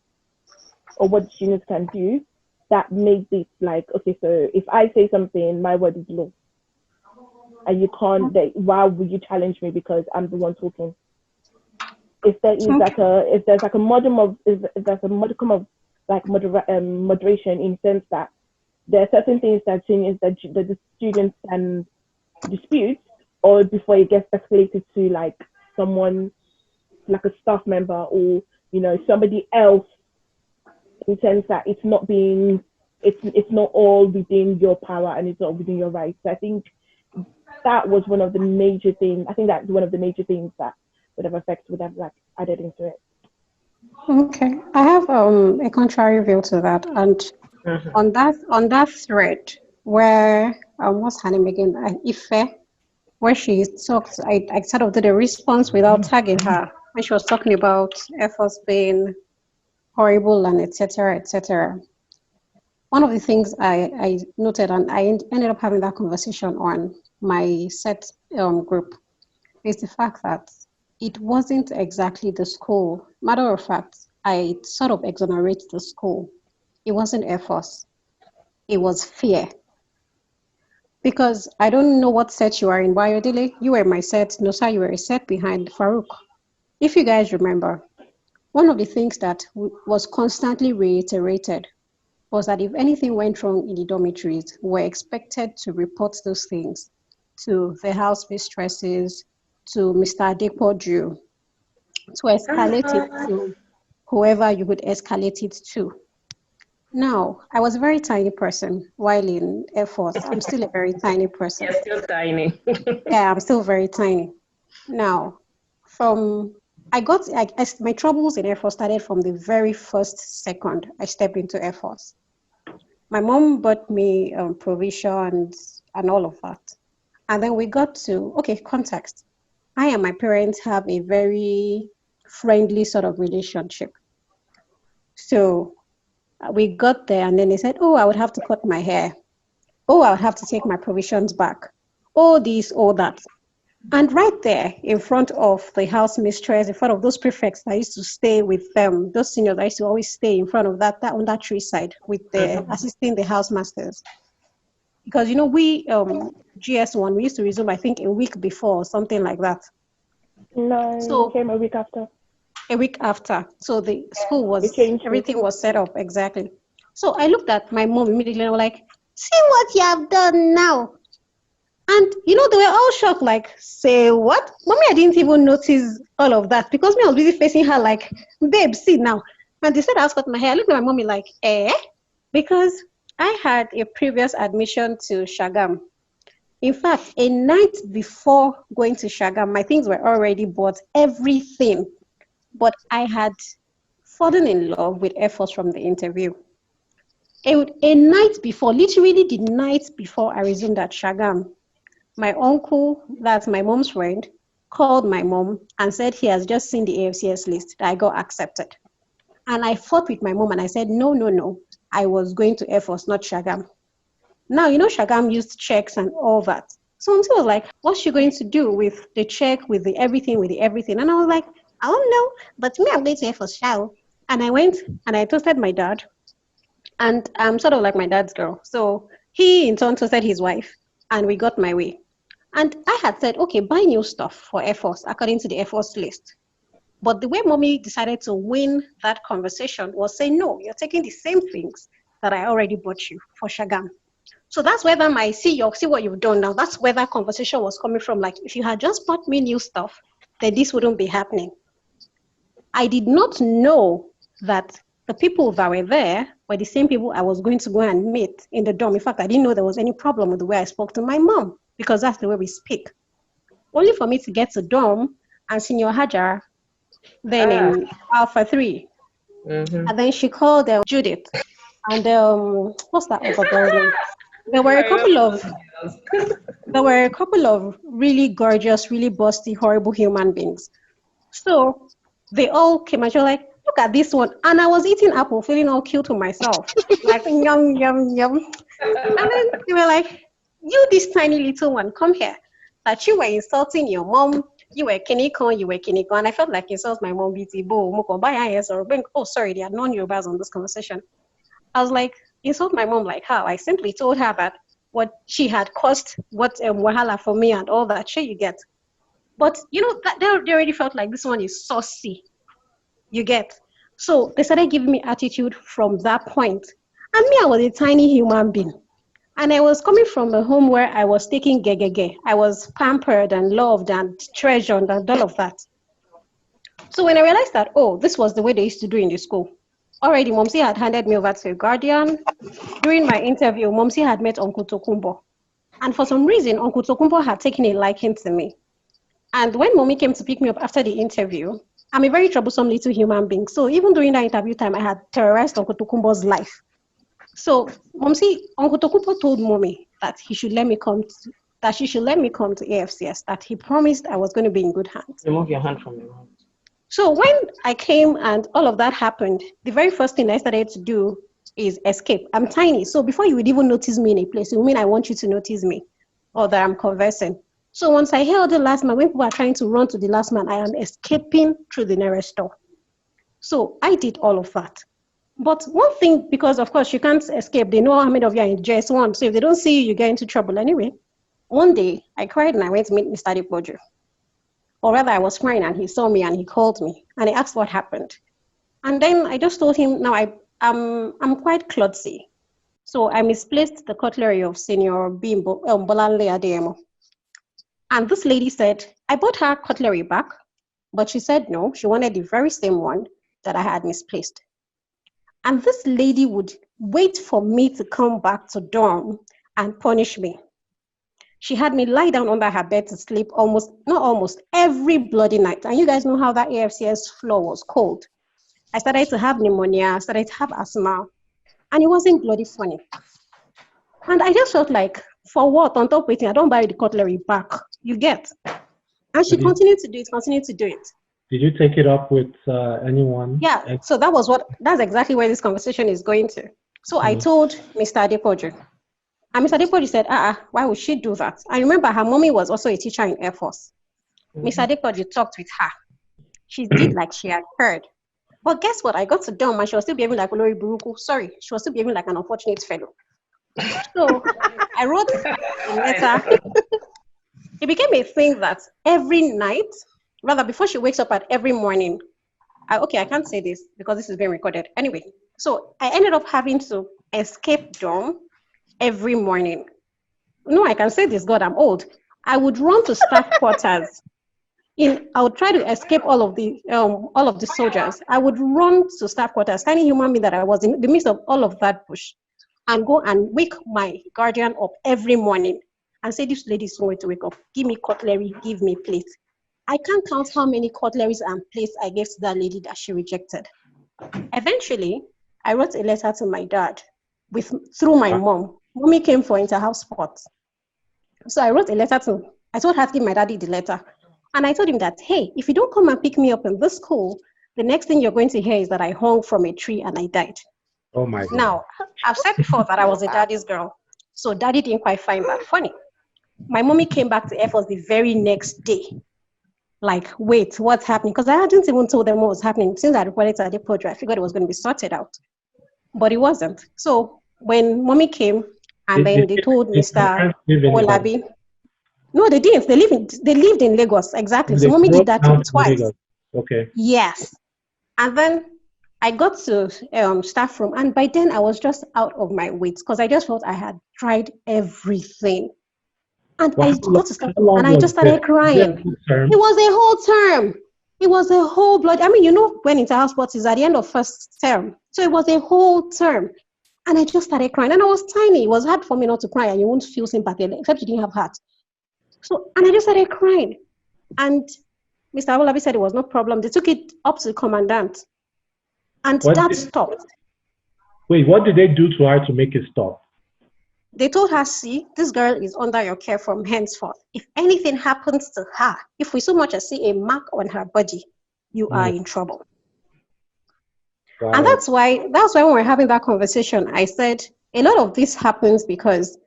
or what juniors can do. That made it like, okay, so if I say something, my word is law. And you can't, why would you challenge me because I'm the one talking? If there is if there's a modicum of like moderation, in the sense that there are certain things that seniors that the students can dispute, or before it gets escalated to like someone like a staff member or somebody else, in the sense that it's not all within your power and it's not within your rights. So I think that was one of the major things. I think that's one of the major things that would have like added into it. Okay, I have a contrary view to that, and on that thread where what's her name again, Ife, where she talked, I sort of did a response without tagging her when she was talking about efforts being horrible and etc. etc. One of the things I noted, and I ended up having that conversation on my set group, is the fact that it wasn't exactly the school. Matter of fact, I sort of exonerate the school. It wasn't efforts. It was fear. Because I don't know what set you are in. Biodele, you were my set. Nosa, you were a set behind Farouk. If you guys remember, one of the things that was constantly reiterated was that if anything went wrong in the dormitories, we're expected to report those things to the house mistresses, to Mr. Adepoju, to escalate it to whoever you would escalate it to. Now, I was a very tiny person while in Air Force. I'm still a very tiny person. You're still tiny. Yeah, I'm still very tiny. Now, my troubles in Air Force started from the very first second I stepped into Air Force. My mom bought me provisions and all of that. And then we got to, context. I and my parents have a very friendly sort of relationship. So we got there and then they said, oh, I would have to cut my hair. Oh, I would have to take my provisions back. Oh, this, all that. And right there in front of the house mistress, in front of those prefects that used to stay with them, those seniors that used to always stay in front of that on that tree side with the assisting the house masters. Because, we, GS1, we used to resume, I think, a week before or something like that. No, so it came a week after. A week after. So the school everything was set up, exactly. So I looked at my mom immediately and I was like, see what you have done now. And, they were all shocked, like, say what? Mommy, I didn't even notice all of that because me, I was busy facing her like, babe, see now. And they said I was cutting my hair. I looked at my mommy like, because I had a previous admission to Shagam. In fact, a night before going to Shagam, my things were already bought, everything. But I had fallen in love with Air Force from the interview. A night before, literally the night before I resumed at Shagam, my uncle, that's my mom's friend, called my mom and said he has just seen the AFCS list that I got accepted. And I fought with my mom and I said, no, I was going to Air Force, not Shagam. Now, you know, Shagam used checks and all that. So Momsi was like, what's she going to do with the check, with the everything, with the everything? And I was like, I don't know, but me, I'm going to Air Force Show. And I went and I toasted my dad. And I'm sort of like my dad's girl. So he in turn toasted his wife, and we got my way. And I had said, okay, buy new stuff for Air Force according to the Air Force list. But the way mommy decided to win that conversation was say, no, you're taking the same things that I already bought you for Shagam. So that's where that see what you've done now. That's where that conversation was coming from. Like, if you had just bought me new stuff, then this wouldn't be happening. I did not know that the people that were there were the same people I was going to go and meet in the dorm. In fact, I didn't know there was any problem with the way I spoke to my mom, because that's the way we speak. Only for me to get to dorm and Senior Hajar, then in Alpha 3. Mm-hmm. And then she called Judith. And what's that other girl's name? There were a couple of really gorgeous, really busty, horrible human beings. So they all came and she was like, look at this one. And I was eating apple, feeling all cute to myself. Like, yum, yum, yum. And then they were like, you, this tiny little one, come here. That you were insulting your mom. You were Kiniko, and I felt like insult my mom. Oh, sorry, there are non-Yorubas on this conversation. I was like, insult my mom like how? I simply told her that what she had caused, what wahala for me and all that shit you get. But, you know, that they already felt like this one is saucy. You get. So they started giving me attitude from that point. And me, I was a tiny human being. And I was coming from a home where I was taking gegege. I was pampered and loved and treasured and all of that. So when I realized that, oh, this was the way they used to do in the school, already Momsi had handed me over to a guardian. During my interview, Momsi had met Uncle Tokumbo. And for some reason, Uncle Tokumbo had taken a liking to me. And when Mommy came to pick me up after the interview, I'm a very troublesome little human being. So even during that interview time, I had terrorized Uncle Tokumbo's life. So Uncle Tokumbo told Mommy that she should let me come to AFCS, that he promised I was going to be in good hands. Remove your hand from your mouth. So when I came and all of that happened, the very first thing I started to do is escape. I'm tiny, so before you would even notice me in a place, it would mean I want you to notice me or that I'm conversing. So once I held the last man, when people are trying to run to the last man, I am escaping through the nearest door. So I did all of that. But one thing, because of course you can't escape, they know how many of you are in JS1, so if they don't see you, you get into trouble anyway. One day, I cried and I went to meet Mr. Adepoju. Or rather, I was crying and he saw me and he called me and he asked what happened. And then I just told him, now I'm quite klutzy. So I misplaced the cutlery of Senior Bimbo Bolanle Ademo. And this lady said, I bought her cutlery back, but she said no, she wanted the very same one that I had misplaced. And this lady would wait for me to come back to dorm and punish me. She had me lie down under her bed to sleep not almost, every bloody night. And you guys know how that AFCS floor was cold. I started to have pneumonia, I started to have asthma, and it wasn't bloody funny. And I just felt like, for what? On top waiting, I don't buy the cutlery back. You get. And she continued to do it. Did you take it up with anyone? Yeah, so that's exactly where this conversation is going to. So I told Mr. Adepoju. And Mr. Adepoju said, why would she do that? I remember her mommy was also a teacher in Air Force. Mr. Adepoju talked with her. She did like she had heard. But guess what? I got to dorm and she was still behaving like Olori Buruku. Sorry, she was still behaving like an unfortunate fellow. So I wrote a letter. It became a thing that every night, rather before she wakes up at every morning, I can't say this because this is being recorded. Anyway, so I ended up having to escape dorm every morning. No, I can say this, God, I'm old. I would run to staff quarters. I would try to escape all of the soldiers. I would run to staff quarters, tiny human being that I was, in the midst of all of that bush, and go and wake my guardian up every morning and say, this lady is going to wake up. Give me cutlery, give me plate. I can't count how many cutleries and plates I gave to that lady that she rejected. Eventually, I wrote a letter to my dad through my mom. Mommy came for inter-house sports. So I wrote a letter I told her to give my daddy the letter. And I told him that, hey, if you don't come and pick me up in this school, the next thing you're going to hear is that I hung from a tree and I died. Oh my God. Now, I've said before that I was a daddy's girl. So daddy didn't quite find that funny. My mommy came back to Air Force the very next day. Like, wait, what's happening? Because I hadn't even told them what was happening. Since I reported to Adepoju, I figured it was going to be sorted out. But it wasn't. So when mommy came, and then they told Mr. Olabi, no, they didn't. They lived in Lagos, exactly. So mommy did that twice. Okay. Yes. And then I got to staff room, and by then I was just out of my wits because I just felt I had tried everything. And I got to staff room, and I just started crying. It was a whole term. It was a whole blood. I mean, you know, when inter-house sports is at the end of first term. So it was a whole term. And I just started crying. And I was tiny. It was hard for me not to cry, and you won't feel sympathy, except you didn't have heart. So, and I just started crying. And Mr. Awolabi said it was no problem. They took it up to the commandant. And that stopped. Wait, what did they do to her to make it stop? They told her, see, this girl is under your care from henceforth. If anything happens to her, if we so much as see a mark on her body, you are in trouble. Wow. And that's why when we're having that conversation, I said a lot of this happens because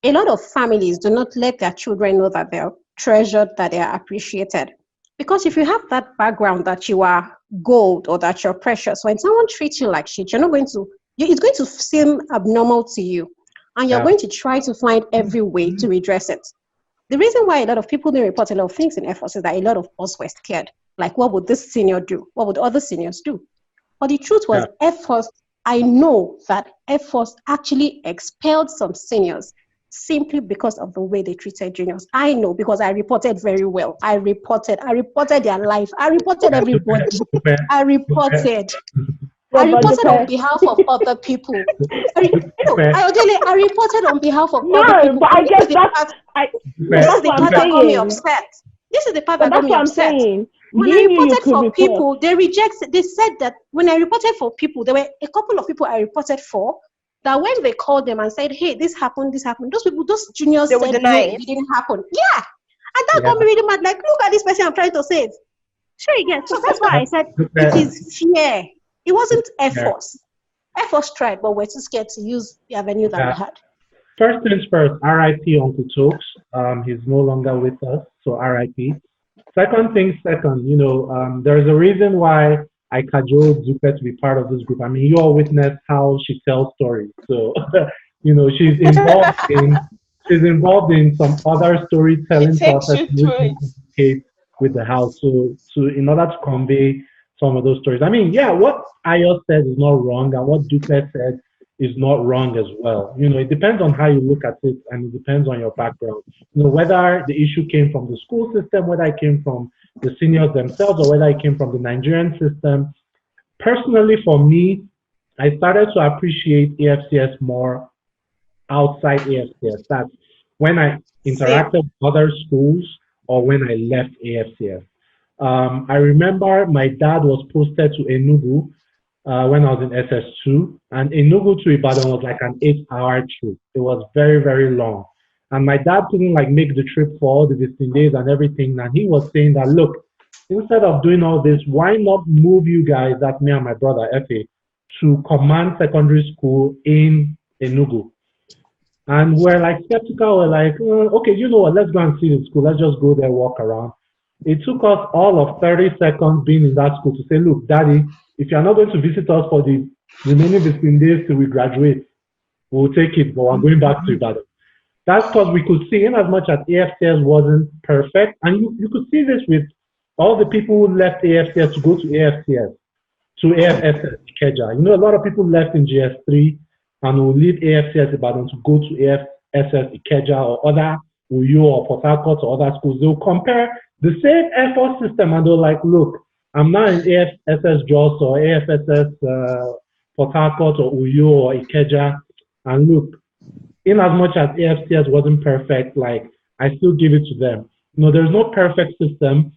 a lot of families do not let their children know that they're treasured, that they are appreciated. Because if you have that background that you are gold or that you're precious, when someone treats you like shit, it's going to seem abnormal to you. And you're going to try to find every way to redress it. The reason why a lot of people didn't report a lot of things in Air Force is that a lot of us were scared. Like, what would this senior do? What would other seniors do? But the truth was, Air Force, I know that Air Force actually expelled some seniors simply because of the way they treated juniors. I know because I reported very well. I reported their life. I reported everybody. I reported on behalf of other people. I reported on behalf of other people. But I guess this is the part that got me upset. This is the part that got me upset. When I reported for people, they said that when I reported for people, there were a couple of people I reported for that when they called them and said, hey, this happened, those juniors said, no, it didn't happen. Yeah. And that got me really mad. Like, look at this person I'm trying to save. Sure, again. So that's why I said it is fear. It wasn't Air Force. Air Force tried, but we're too scared to use the avenue that we had. First things first, RIP Uncle Tokes. He's no longer with us, so RIP. Second things second, there's a reason why I cajoled Zupe to be part of this group. I mean, you all witnessed how she tells stories. So, she's involved in some other storytelling process with the house. So in order to convey some of those stories. I mean, what Ayo said is not wrong, and what Dupe said is not wrong as well. It depends on how you look at it, and it depends on your background. Whether the issue came from the school system, whether it came from the seniors themselves, or whether it came from the Nigerian system. Personally, for me, I started to appreciate AFCS more outside AFCS. That's when I interacted with other schools or when I left AFCS. I remember my dad was posted to Enugu when I was in SS2, and Enugu to Ibadan was like an 8-hour trip. It was very, very long. And my dad couldn't make the trip for all the 15 days and everything. And he was saying that, look, instead of doing all this, why not move you guys, that's me and my brother, Efe, to Command Secondary School in Enugu? And we're skeptical. We're like, okay, you know what, let's go and see the school. Let's just go there, walk around. It took us all of 30 seconds being in that school to say, look, Daddy, if you're not going to visit us for the remaining 15 days till we graduate, we'll take it, but we're going back to Ibadan. That's because we could see, in as much as AFCS wasn't perfect, and you could see this with all the people who left AFCS to go to AFCS, to AFCS Ikeja. A lot of people left in GS3 and will leave AFCS Ibadan to go to AFCS Ikeja or other Uyo or Port Harcourt or other schools. They'll compare the same effort system and they're like, look, I'm now in AFSS Jos or AFSS Port Harcourt or Uyo or Ikeja, and look, in as much as AFCS wasn't perfect, I still give it to them. There's no perfect system.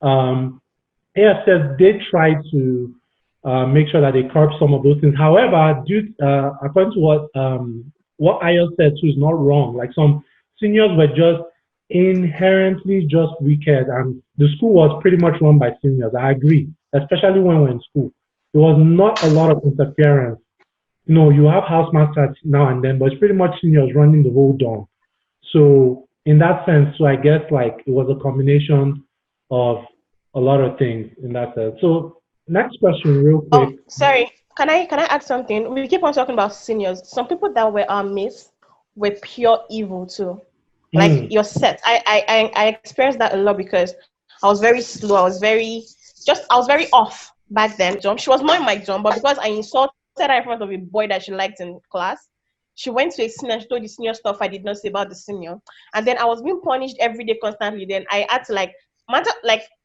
AFCS did try to make sure that they curb some of those things. However, according to what Ayo said too is not wrong. Some seniors were just inherently just wicked, and the school was pretty much run by seniors. I agree, especially when we're in school. There was not a lot of interference, you have house masters now and then, but it's pretty much seniors running the whole dorm. So in that sense, so I guess like it was a combination of a lot of things in that sense. So next question, real quick. Sorry, can I add something? We keep on talking about seniors. Some people that were our mates were pure evil too. Like your set. I experienced that a lot because I was very slow. I was very off back then. She was more in my jump, but because I insulted her in front of a boy that she liked in class, she went to a senior, she told the senior stuff I did not say about the senior. And then I was being punished every day constantly. Then I had to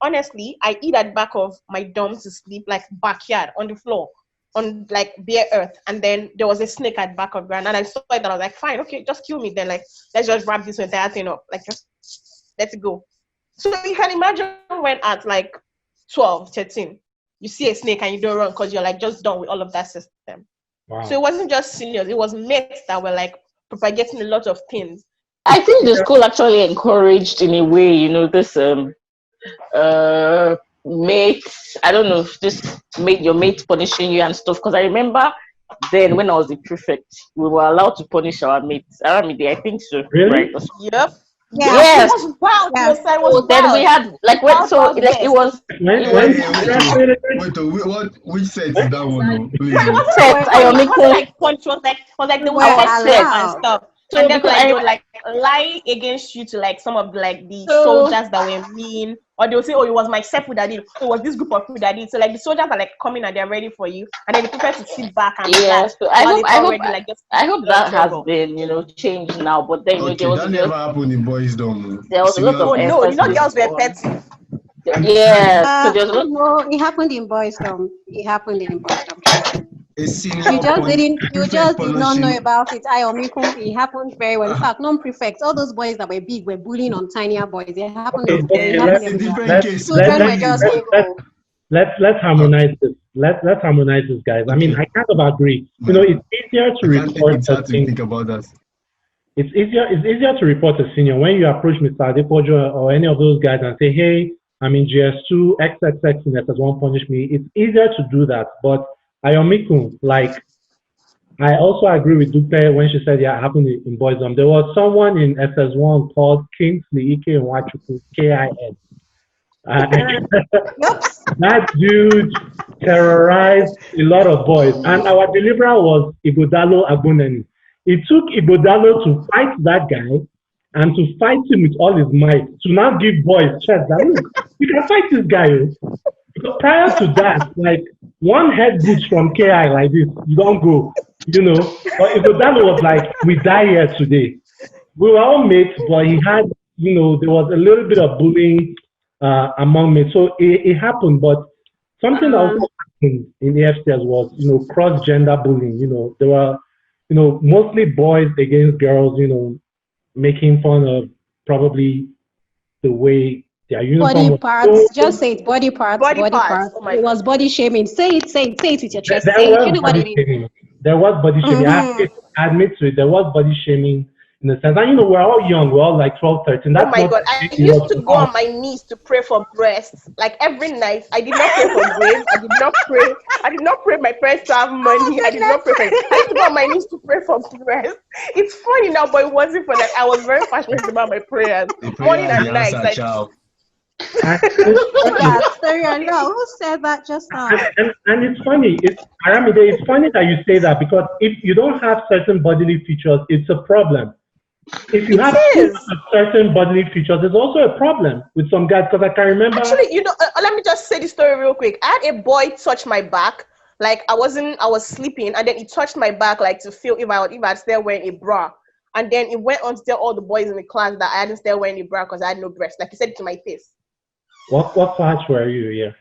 honestly, I eat at the back of my dorm to sleep, like backyard on the floor, on like bare earth. And then there was a snake at the back of the ground. And I saw it and I was like, fine, okay, just kill me then. Like, let's just wrap this entire thing up. Like, just let it go. So you can imagine when at like 12, 13, you see a snake and you don't run because you're like just done with all of that system. Wow. So it wasn't just seniors, it was mates that were like propagating a lot of things. I think the school actually encouraged in a way, this mates, I don't know, just make your mates punishing you and stuff. Because I remember then when I was the prefect, we were allowed to punish our mates. Aramide, I think so. Really? Right? Yep. Yeah. Yes. It was wild. Yeah. So then we had like when so like it was. Which set is that one? Please. Was like the worst set and stuff. So and then they would like lie against you to like some of like the soldiers that were mean, or they'll say, "Oh, it was my step that did. It was this group of people that did." So like the soldiers are like coming and they're ready for you, and then they prefer to sit back and yes. So I hope that has trouble. been changed now. But then there was that never happened in boys' dorm. There was a lot of girls were petty. Yeah, so there's no, it happened in boys' dorm. It happened in boys' dorm. You just did not know about it. It happened very well. In fact, non-prefects, all those boys that were big were bullying on tinier boys. It happened. Let's harmonize this. Let's harmonize this, guys. Okay. I mean, I kind of agree. It's easier to report a senior. Think about that. It's easier to report a senior when you approach Mr. Adepojo or any of those guys and say, "Hey, I'm in GS2, XXX in SS1, punish me." It's easier to do that, but Ayomikun, like, I also agree with Dupe when she said, yeah, it happened in boys' dorm. There was someone in SS1 called Kingsley Ike Nwachuku, K-I-N. That dude terrorized a lot of boys, and our deliverer was Ibodalo Agboneni. It took Ibodalo to fight that guy and to fight him with all his might, to now give boys chance that, look, you can fight this guy. Because prior to that, like, one head boots from KI like this, you don't go, But Ibodalo was like, we die here today. We were all mates, but he had, there was a little bit of bullying among mates. So it happened, but something that also happened in the AFCS was, cross-gender bullying. There were, mostly boys against girls, making fun of probably the way their uniform body parts. Just say it. Body parts. Body parts. Oh, it was body shaming. Say it with your chest. Say it. You know what it is. There was body shaming. I have to admit to it. There was body shaming in the sense. And we're all young. We're all like 12, 13. That's oh my God. I used to go on my knees to pray for breasts. Like every night. I did not pray for grace. I did not pray my parents to have money. I did not pray for it. I used to go on my knees to pray for breasts. It's funny now, but it wasn't for that. I was very passionate about my prayers. Morning and night. Like, who said that just now? And it's funny. Aramide, it's funny that you say that, because if you don't have certain bodily features, it's a problem. If you have certain bodily features, there's also a problem with some guys, because I can remember. Actually, let me just say the story real quick. I had a boy touch my back, like I was sleeping, and then he touched my back, like to feel if I still wearing a bra. And then it went on to tell all the boys in the class that I hadn't still wearing a bra because I had no breast. Like he said it to my face. What class were you here?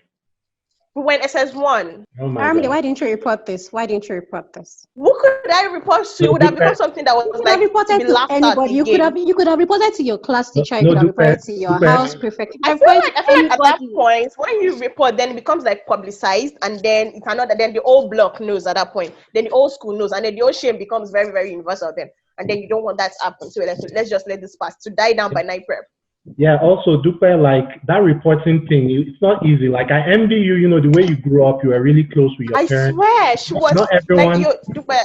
We went SS1. Oh my God. Why didn't you report this? Who could I report to? It would have become something that was like reported to anybody. You could have reported to your class teacher. You could have reported to your house prefect. I feel like at that point, when you report, then it becomes like publicized, and then then the whole block knows at that point. Then the whole school knows, and then the whole shame becomes very, very universal then. And then you don't want that to happen. So let's just let this pass to die down by night prep. Yeah, also, Dupe, like that reporting thing, it's not easy. Like, I envy you, the way you grew up, you were really close with your I parents. swear she was Not like everyone, you.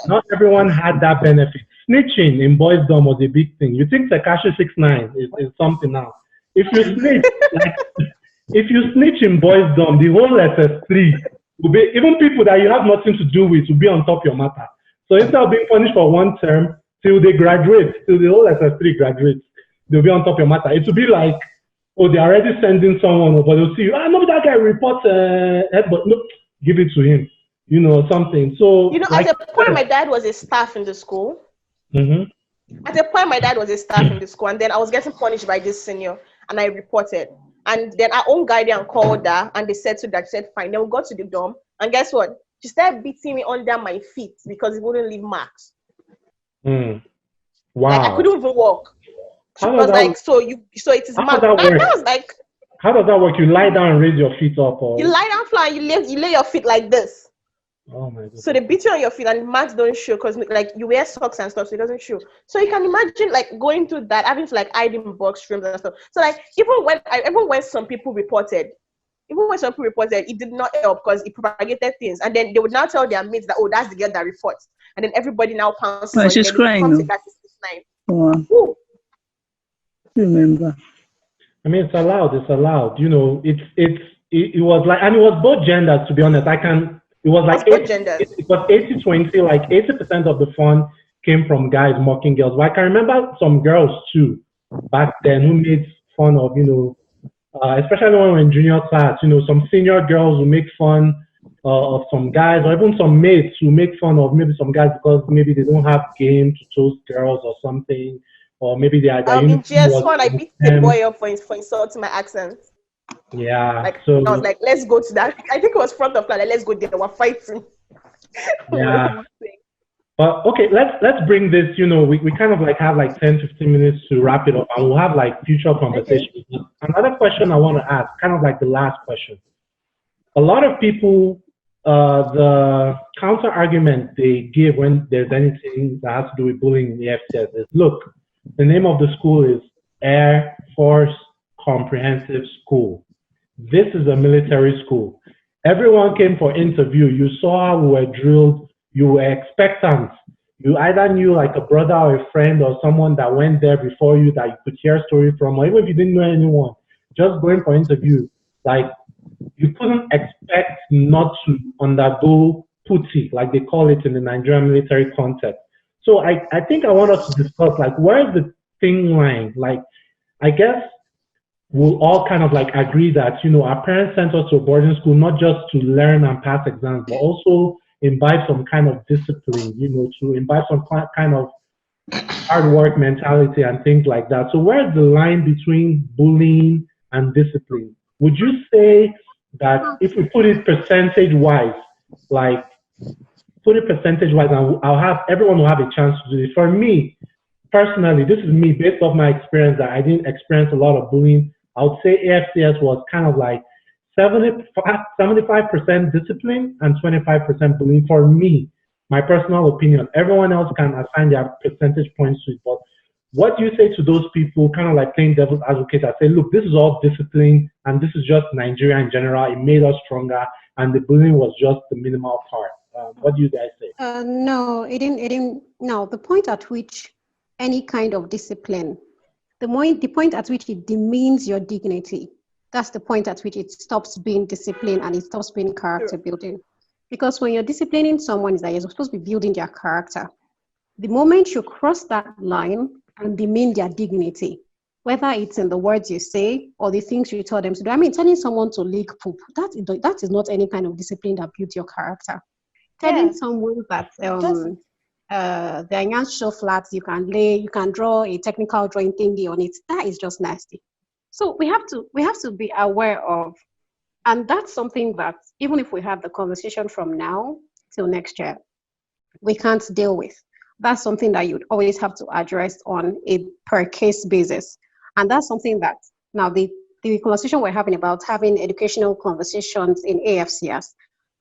not everyone had that benefit. Snitching in boysdom was a big thing. You think Tekashi 6ix9ine is something now. If you snitch, like, if you snitch in boysdom, the whole SS3 will be, even people that you have nothing to do with will be on top of your matter. So instead of being punished for one term, till they graduate, till the whole SS3 graduates, they'll be on top of your matter. It will be like, oh, they're already sending someone, but they'll see you. No, that guy reports, but no, give it to him, something. So, At a point, my dad was a staff in the school. Mm-hmm. At a point, my dad was a staff in the school, and then I was getting punished by this senior, and I reported. And then our own guardian called her, and they said to that, said, fine. Then we got to the dorm, and guess what? She started beating me under my feet because it wouldn't leave marks. Wow. Like, I couldn't even walk. She was like, so it is marked. That was like, how does that work? You lie down and raise your feet up, or you lie down flat, you lay your feet like this. Oh my God. So they beat you on your feet and marks don't show because like you wear socks and stuff, so it doesn't show. So you can imagine like going through that, having to like hide in box rooms and stuff. So like even when some people reported, it did not help because it propagated things. And then they would now tell their mates that, oh, that's the girl that reports. And then everybody now pounces on she's crying. Oh. Remember. I mean, it's allowed. It was like, and it was both genders, to be honest. It was like it was 80-20, like 80% of the fun came from guys mocking girls. But I can remember some girls too back then who made fun of, especially when we were in junior class, some senior girls who make fun of some guys, or even some mates who make fun of maybe some guys because maybe they don't have game to toast girls or something, or maybe they are. In GS1, I beat the boy up for insulting my accent. Yeah. Like, so I was like, let's go to that. I think it was front of class. Like, let's go there. We're fighting. Yeah. But okay, let's bring this. We kind of like have like 10-15 minutes to wrap it up, and we'll have like future conversations. Okay. Another question I want to ask, kind of like the last question. A lot of people, the counter argument they give when there's anything that has to do with bullying in the AFCS is, look, the name of the school is Air Force Comprehensive School. This is a military school. Everyone came for interview. You saw how we were drilled. You were expectant. You either knew like a brother or a friend or someone that went there before you that you could hear a story from, or even if you didn't know anyone, just going for interview. Like, you couldn't expect not to undergo putti, like they call it in the Nigerian military context. So I think I want us to discuss, like, where's the thin line? Like, I guess we'll all kind of like agree that, our parents sent us to a boarding school, not just to learn and pass exams, but also imbibe some kind of discipline, to imbibe some kind of hard work mentality and things like that. So where's the line between bullying and discipline? Would you say that if we put it percentage-wise, and everyone will have a chance to do it. For me, personally, this is me, based off my experience, that I didn't experience a lot of bullying. I would say AFCS was kind of like 75% discipline and 25% bullying. For me, my personal opinion. Everyone else can assign their percentage points to it. But what do you say to those people, kind of like playing devil's advocate, that say, look, this is all discipline and this is just Nigeria in general. It made us stronger and the bullying was just the minimal part. What do you guys say? No, it didn't. No, the point at which any kind of discipline, the point at which it demeans your dignity, that's the point at which it stops being discipline and it stops being character building. Because when you're disciplining someone, is that you're supposed to be building their character. The moment you cross that line and demean their dignity, whether it's in the words you say or the things you tell them to do. I mean, telling someone to lick poop, that is not any kind of discipline that builds your character. Telling someone that the onions show flat, you can draw a technical drawing thingy on it, that is just nasty. So we have to be aware of, and that's something that even if we have the conversation from now till next year, we can't deal with. That's something that you'd always have to address on a per case basis. And that's something that now the conversation we're having about having educational conversations in AFCS,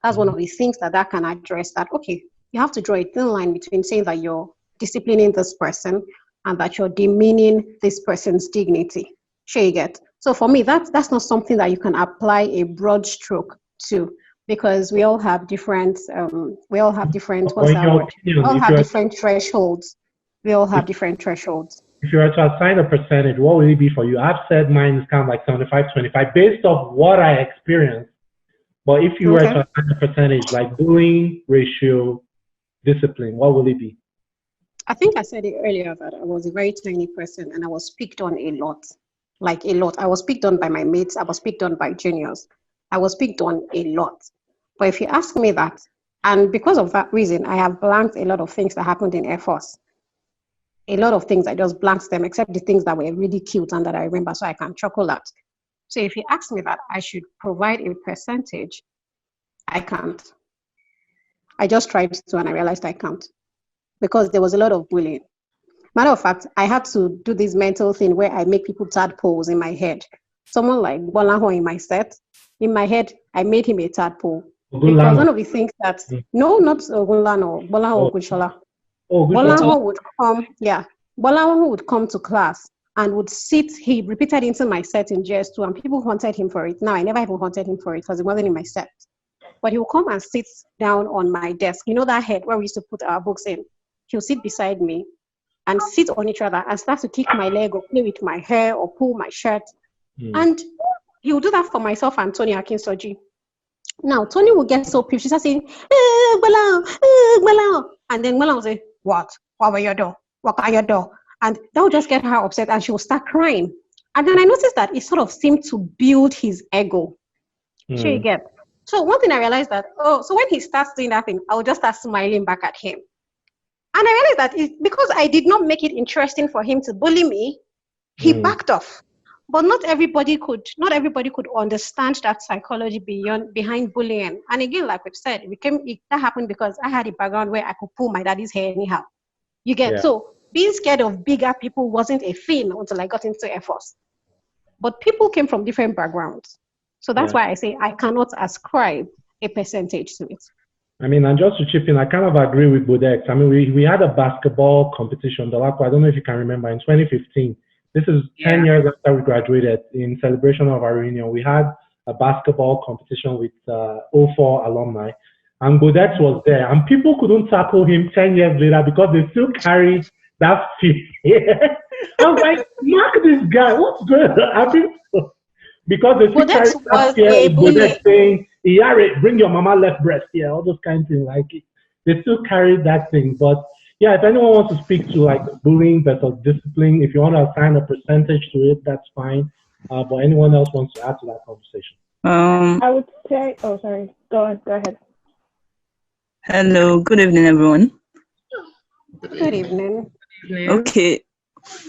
that's one of the things that can address that. Okay, you have to draw a thin line between saying that you're disciplining this person and that you're demeaning this person's dignity. Sure you get. So for me, that's not something that you can apply a broad stroke to, because we all have different what's Or in that your word? We opinion, all if have you're different thresholds. We all have if, different thresholds. if you were to assign a percentage, what would it be for you? I've said mine is kind of like 75-25 based off what I experienced. But if you were Okay. to assign a percentage like bullying, ratio, discipline, what will it be? I think I said it earlier that I was a very tiny person and I was picked on a lot. Like a lot. I was picked on by my mates, I was picked on by juniors. I was picked on a lot. But if you ask me that, and because of that reason, I have blanked a lot of things that happened in Air Force. A lot of things, I just blanked them, except the things that were really cute and that I remember, so I can chuckle at. So if you ask me that I should provide a percentage, I can't. I just tried to and I realized I can't, because there was a lot of bullying. Matter of fact, I had to do this mental thing where I make people tadpoles in my head. Someone like Bolaho in my set, in my head, I made him a tadpole. Because one of the things that, no, not Ogunlano, Bolaho Ogunshola. Bolaho would come, Bolaho would come to class and would sit, he repeated into my set in JS2 and people haunted him for it. Now, I never even haunted him for it because it wasn't in my set. But he would come and sit down on my desk. You know that head where we used to put our books in? He'll sit beside me and sit on each other and start to kick my leg or play with my hair or pull my shirt. And he would do that for myself and Tony Akinsoji. Now, Tony will get so pissed. She starts saying, Gbala. And then Gbala will say, what? What were your door? What are your door? And that would just get her upset and she will start crying. And then I noticed that it sort of seemed to build his ego. Sure you get. So one thing I realized that, so when he starts doing that thing, I will just start smiling back at him. And I realized that because I did not make it interesting for him to bully me, he backed off. But not everybody could understand that psychology behind bullying. And again, like we've said, that happened because I had a background where I could pull my daddy's hair anyhow. You get, so being scared of bigger people wasn't a thing until I got into Air Force. But people came from different backgrounds. So that's why I say I cannot ascribe a percentage to it. I mean, and just to chip in, I kind of agree with Budex. I mean, we had a basketball competition, Dolapo, I don't know if you can remember, in 2015. This is 10 years after we graduated. In celebration of our reunion, we had a basketball competition with 04 alumni. And Budex was there. And people couldn't tackle him 10 years later because they still carry that fear. I was like, mark this guy. What's going on? I mean, because they still carry that fear. Budex saying, bring your mama left breast here, all those kinds of things. Like, they still carry that thing. But yeah, if anyone wants to speak to like bullying versus discipline, if you want to assign a percentage to it, that's fine. But anyone else wants to add to that conversation? I would say, sorry, go ahead. Hello, good evening, everyone. Good evening. Okay,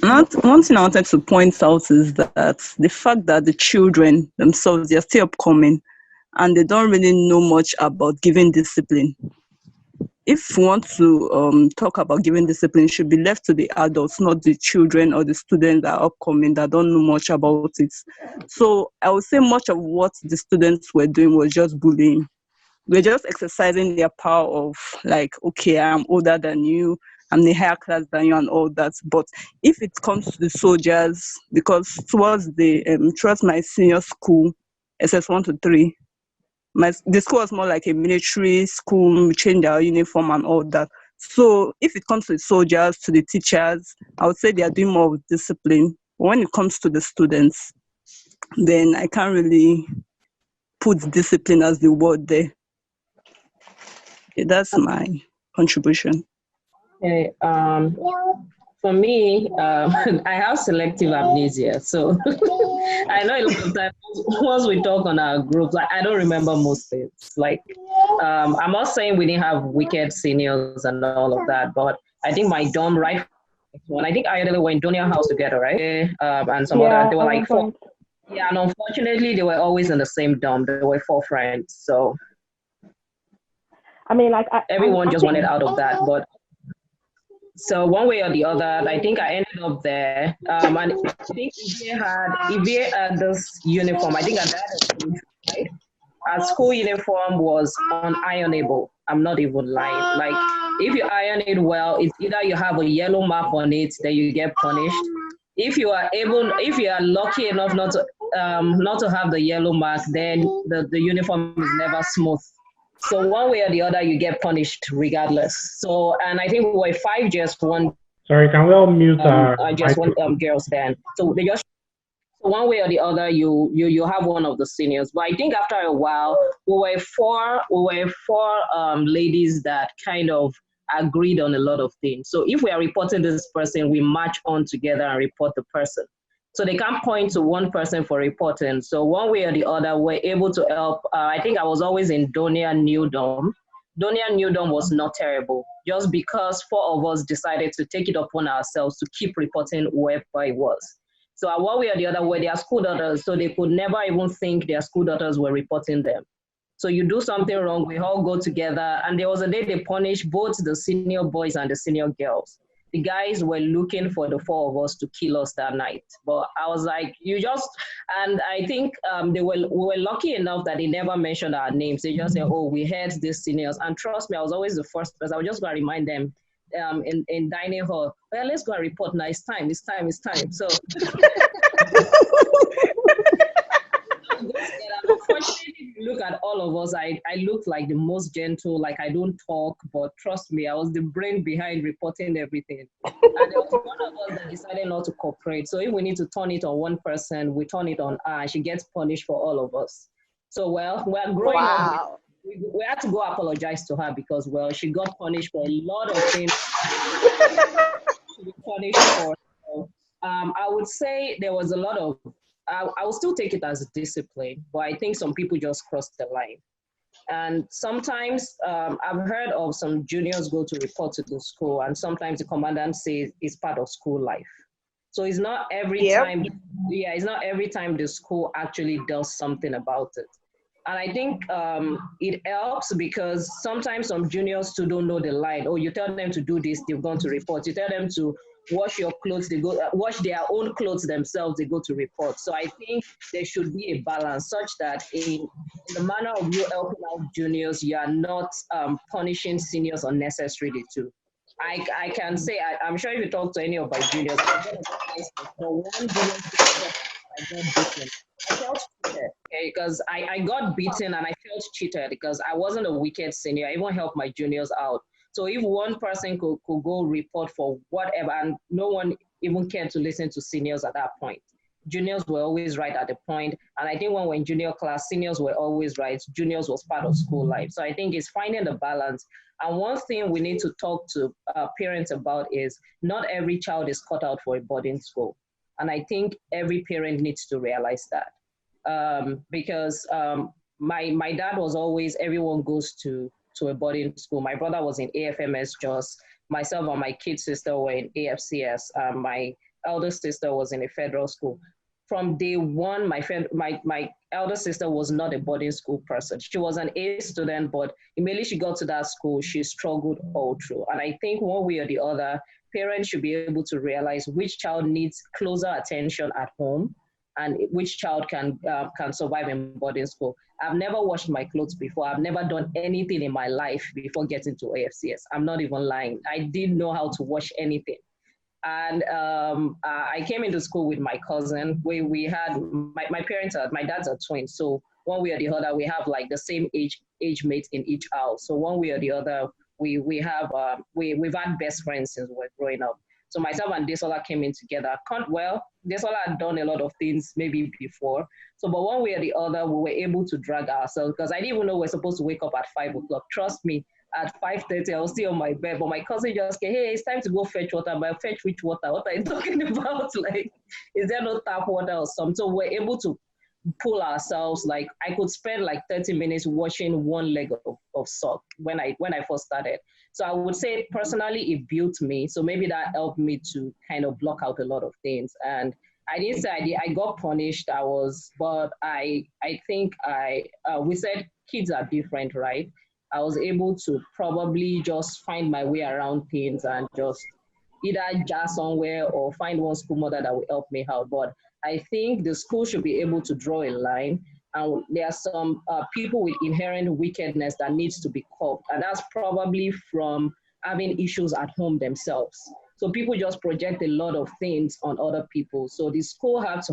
one thing I wanted to point out is that the fact that the children themselves, they're still upcoming and they don't really know much about giving discipline. If we want to talk about giving discipline, it should be left to the adults, not the children or the students that are upcoming that don't know much about it. So I would say much of what the students were doing was just bullying. We're just exercising their power of like, okay, I'm older than you, I'm the higher class than you and all that. But if it comes to the soldiers, because towards my senior school, SS1 to 3, the school was more like a military school. We changed our uniform and all that. So if it comes to the soldiers, to the teachers, I would say they are doing more with discipline. But when it comes to the students, then I can't really put discipline as the word there. Okay, that's my contribution. Okay, for me, I have selective amnesia, so I know a lot of times once we talk on our groups, I don't remember most things. Like, I'm not saying we didn't have wicked seniors and all of that, but I think my dorm right when I think I were in Donia house together, right? And some other, they were like 4. Yeah, and unfortunately, they were always in the same dorm. They were 4 friends, so I mean, like everyone just wanted out of that, but. So one way or the other, I think I ended up there. And I think Ivy had this uniform. I think I had our school uniform was unironable. I'm not even lying. Like, if you iron it well, it's either you have a yellow mark on it, then you get punished. if you are lucky enough not to have the yellow mark, then the uniform is never smooth. So one way or the other, you get punished regardless. So, and I think we were 5 years for one. Sorry, can we all mute our just one microphone? girls then. So they just, so one way or the other, you have one of the seniors. But I think after a while, we were four ladies that kind of agreed on a lot of things. So if we are reporting this person, we march on together and report the person. So they can't point to one person for reporting. So one way or the other, we're able to help. I think I was always in Donia Newdom. Donia Newdom was not terrible, just because 4 of us decided to take it upon ourselves to keep reporting whoever it was. So one way or the other, were their school daughters, so they could never even think their school daughters were reporting them. So you do something wrong, we all go together. And there was a day they punished both the senior boys and the senior girls. The guys were looking for the 4 of us to kill us that night. But I was like, and I think we were lucky enough that they never mentioned our names. They just said, oh, we had these seniors. And trust me, I was always the first person. I was just going to remind them in dining hall, well, let's go and report now. It's time. So unfortunately, if you look at all of us, I look like the most gentle, like I don't talk, but trust me, I was the brain behind reporting everything. And there was one of us that decided not to cooperate. So if we need to turn it on one person, we turn it on her, and she gets punished for all of us. So, well, we're growing up. We had to go apologize to her because, well, she got punished for a lot of things to be punished for. So, I would say there was a lot of, I will still take it as a discipline, but I think some people just crossed the line. And sometimes I've heard of some juniors go to report to the school, and sometimes the commandant says it's part of school life. So it's not every time, it's not every time the school actually does something about it. And I think it helps because sometimes some juniors too don't know the line. Oh, you tell them to do this, they've gone to report. You tell them to wash your clothes, they go wash their own clothes themselves, they go to report. So I think there should be a balance such that in the manner of you helping out juniors, you are not punishing seniors unnecessarily too. I can say, I'm sure if you talk to any of my juniors, for one junior I got beaten. I felt cheated, okay, because I got beaten and I felt cheated because I wasn't a wicked senior. I even helped my juniors out. So if one person could go report for whatever, and no one even cared to listen to seniors at that point. Juniors were always right at the point. And I think when we're in junior class, seniors were always right. Juniors was part of school life. So I think it's finding the balance. And one thing we need to talk to parents about is not every child is cut out for a boarding school. And I think every parent needs to realize that. Because my dad was always, everyone goes to a boarding school. My brother was in AFMS JOS. Myself and my kid sister were in AFCS. My elder sister was in a federal school. From day one, my elder sister was not a boarding school person. She was an A student, but immediately she got to that school, she struggled all through. And I think one way or the other, parents should be able to realize which child needs closer attention at home and which child can survive in boarding school. I've never washed my clothes before. I've never done anything in my life before getting to AFCS. I'm not even lying. I didn't know how to wash anything. And I came into school with my cousin. We had, my parents, my dad's are twins. So one way or the other, we have like the same age mates in each house. So one way or the other, we've had best friends since we were growing up. So myself and Desola came in together. Desola had done a lot of things maybe before. So, but one way or the other, we were able to drag ourselves because I didn't even know we're supposed to wake up at 5 o'clock. Trust me, at 5:30, I was still on my bed, but my cousin just came, hey, it's time to go fetch water. But fetch which water? What are you talking about? Like, is there no tap water or something? So we're able to pull ourselves. Like, I could spend like 30 minutes washing one leg of sock when I first started. So I would say personally, it built me. So maybe that helped me to kind of block out a lot of things. And I didn't say I got punished. But I think we said kids are different, right? I was able to probably just find my way around things and just either jazz somewhere or find one school mother that will help me out. But I think the school should be able to draw a line. And there are some people with inherent wickedness that needs to be curbed. And that's probably from having issues at home themselves. So people just project a lot of things on other people. So the school have to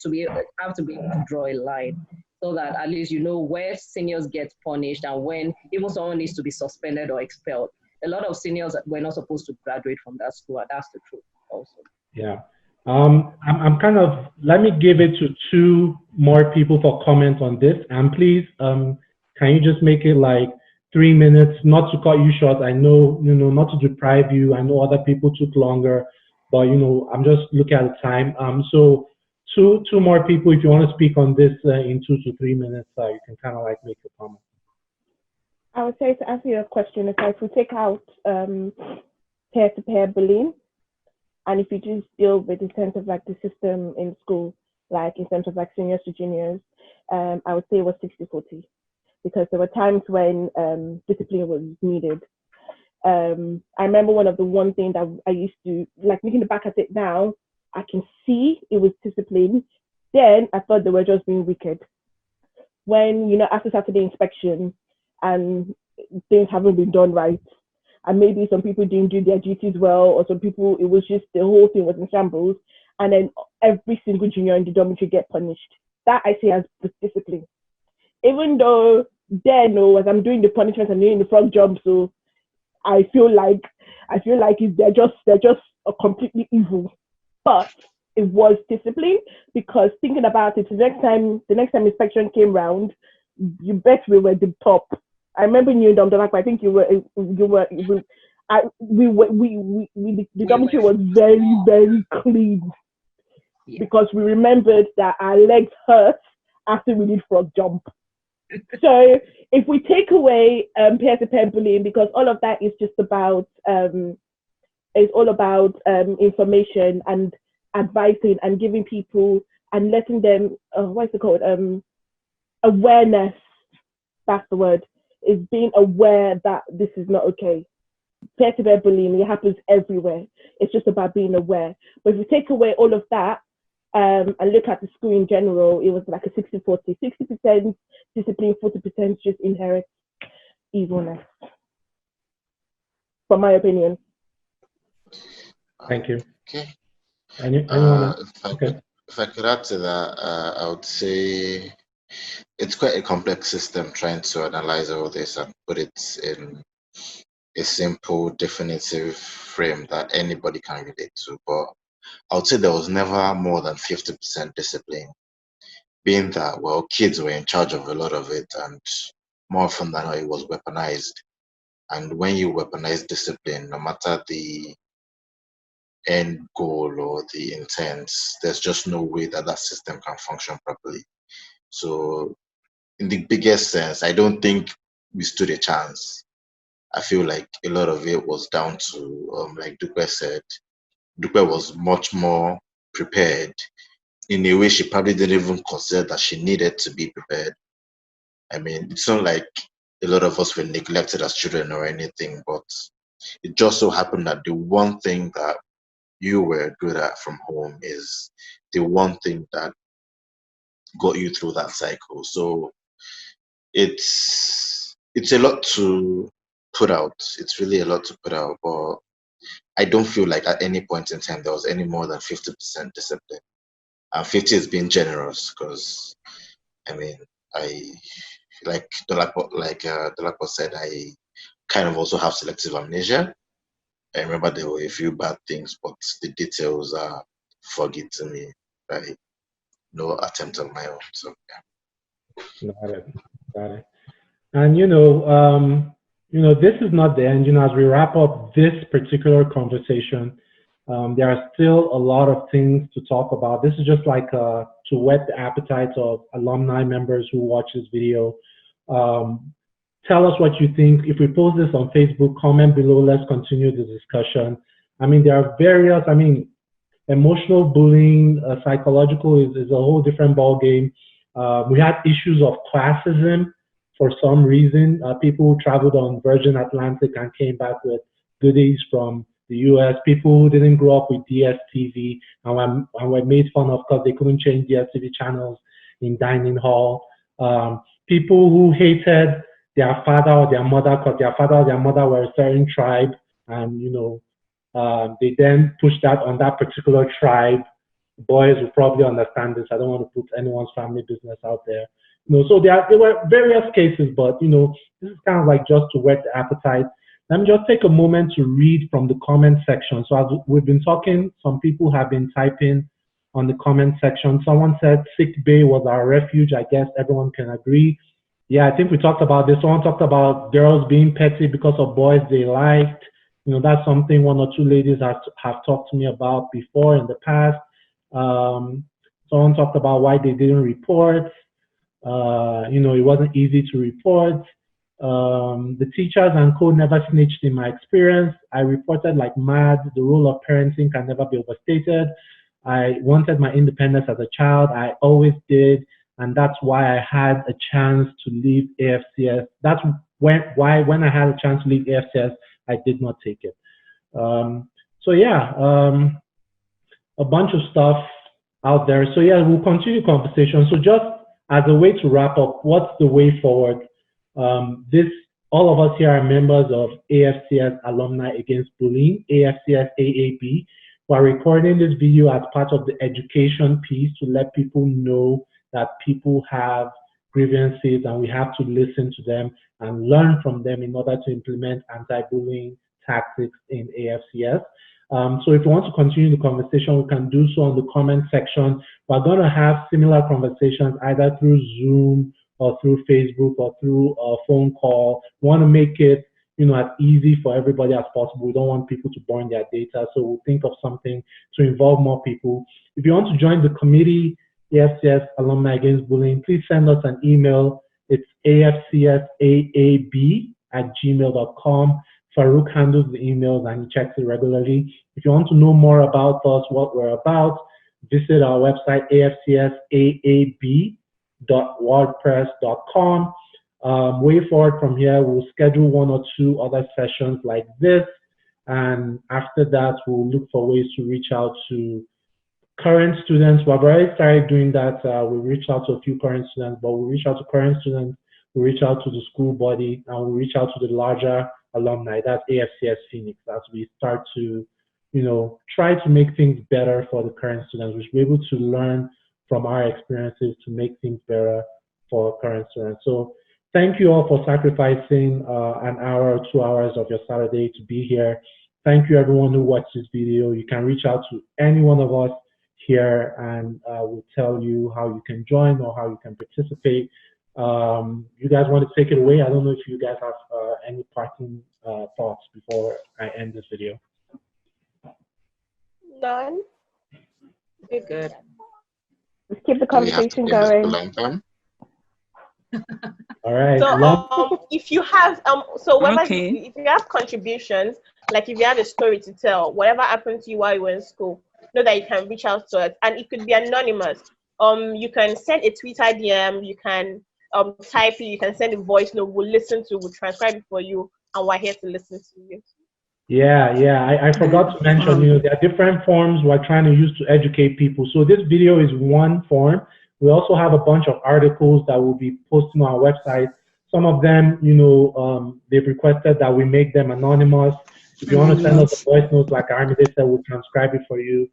be able to draw a line, so that at least you know where seniors get punished and when even someone needs to be suspended or expelled. A lot of seniors were not supposed to graduate from that school, and that's the truth also. Yeah. I'm kind of, let me give it to two more people for comment on this. And please, can you just make it like 3 minutes, not to cut you short. I know, not to deprive you. I know other people took longer, but, I'm just looking at the time. So two more people, if you want to speak on this in 2 to 3 minutes, you can kind of like make a comment. I would say, to answer your question, if we take out peer-to-peer bullying, and if you just deal with in terms of like the system in school, like in terms of like seniors to juniors, I would say it was 60-40, because there were times when discipline was needed. I remember one thing that I used to, like looking back at it now, I can see it was discipline. Then I thought they were just being wicked. When, after Saturday inspection and things haven't been done right, and maybe some people didn't do their duties well, or some people, it was just the whole thing was in shambles, and then every single junior in the dormitory get punished. That I see as discipline. Even though as I'm doing the punishment, I'm doing the frog jump, so I feel like they're just completely evil. But it was discipline, because thinking about it, the next time inspection came round, you bet we were the top. I remember you, I think the dormitory was very, very clean, because we remembered that our legs hurt after we did frog jump. So if we take away peer-to-peer bullying, because all of that is just about information and advising and giving people and letting them awareness. That's the word. Is being aware that this is not okay. Peer-to-peer bullying, it happens everywhere. It's just about being aware. But if you take away all of that and look at the school in general, it was like a 60-40. 60% discipline, 40% just inherent evilness, from my opinion. Thank you. Okay. Anyone? If I could add to that, I would say it's quite a complex system trying to analyze all this and put it in a simple, definitive frame that anybody can relate to. But I would say there was never more than 50% discipline, being that, well, kids were in charge of a lot of it, and more often than not, it was weaponized. And when you weaponize discipline, no matter the end goal or the intent, there's just no way that that system can function properly. So in the biggest sense, I don't think we stood a chance. I feel like a lot of it was down to, like Dupe said, Dupe was much more prepared. In a way, she probably didn't even consider that she needed to be prepared. I mean, it's not like a lot of us were neglected as children or anything, but it just so happened that the one thing that you were good at from home is the one thing that got you through that cycle. So it's a lot to put out. It's really a lot to put out, but I don't feel like at any point in time there was any more than 50% discipline. And 50 is being generous, because I mean, I like Dolapo said, I kind of also have selective amnesia. I remember there were a few bad things, but the details are foggy to me. Right? No attempt of my own. So yeah. Got it. And this is not the end. As we wrap up this particular conversation, there are still a lot of things to talk about. This is just like to whet the appetite of alumni members who watch this video. Tell us what you think. If we post this on Facebook, comment below. Let's continue the discussion. I mean, there are various, emotional bullying, psychological is a whole different ballgame. We had issues of classism for some reason. People who traveled on Virgin Atlantic and came back with goodies from the US. People who didn't grow up with DSTV and were made fun of because they couldn't change DSTV channels in dining hall. People who hated their father or their mother because their father or their mother were a certain tribe, and They then push that on that particular tribe. Boys will probably understand this. I don't want to put anyone's family business out there. So there were various cases, but this is kind of like just to whet the appetite. Let me just take a moment to read from the comment section. So as we've been talking, some people have been typing on the comment section. Someone said sick bay was our refuge. I guess everyone can agree. Yeah, I think we talked about this. Someone talked about girls being petty because of boys they liked. That's something one or two ladies have talked to me about before in the past. Someone talked about why they didn't report. It wasn't easy to report. The teachers and co never snitched in my experience. I reported like mad. The role of parenting can never be overstated. I wanted my independence as a child. I always did. And that's why I had a chance to leave AFCS. That's why when I had a chance to leave AFCS, I did not take it. A bunch of stuff out there. So yeah, we'll continue conversation. So just as a way to wrap up, what's the way forward? All of us here are members of AFCS Alumni Against Bullying, AFCS-AAB. We're recording this video as part of the education piece to let people know that people have grievances and we have to listen to them and learn from them in order to implement anti-bullying tactics in AFCS. So if you want to continue the conversation, we can do so on the comment section. We're going to have similar conversations either through Zoom or through Facebook or through a phone call. We want to make it as easy for everybody as possible. We don't want people to burn their data, so we'll think of something to involve more people. If you want to join the committee, AFCS Alumni Against Bullying, please send us an email. It's afcsaab@gmail.com. Farouk handles the emails and he checks it regularly. If you want to know more about us, what we're about, visit our website, afcsaab.wordpress.com. Way forward from here, we'll schedule 1 or 2 other sessions like this. And after that, we'll look for ways to reach out to current students. We've already started doing that. We reached out to a few current students, but we reach out to current students, we reach out to the school body, and we reach out to the larger alumni. That's AFCS Phoenix, as we start to, try to make things better for the current students. We should be able to learn from our experiences to make things better for current students. So thank you all for sacrificing an hour or 2 hours of your Saturday to be here. Thank you everyone who watched this video. You can reach out to any one of us here and we'll tell you how you can join or how you can participate. You guys want to take it away? I don't know if you guys have any parting thoughts before I end this video. None. You're good. Let's keep the conversation going. All right. So if you have Okay. if you have contributions, like if you have a story to tell, whatever happened to you while you were in school, know that you can reach out to us, and it could be anonymous. You can send a Twitter DM, you can type it, you can send a voice note. We'll listen to, we'll transcribe it for you, and we're here to listen to you. Yeah. I forgot to mention, there are different forms we're trying to use to educate people. So this video is one form. We also have a bunch of articles that we'll be posting on our website. Some of them, they've requested that we make them anonymous. If you want to send us a voice note, like Armide said, we'll transcribe it for you.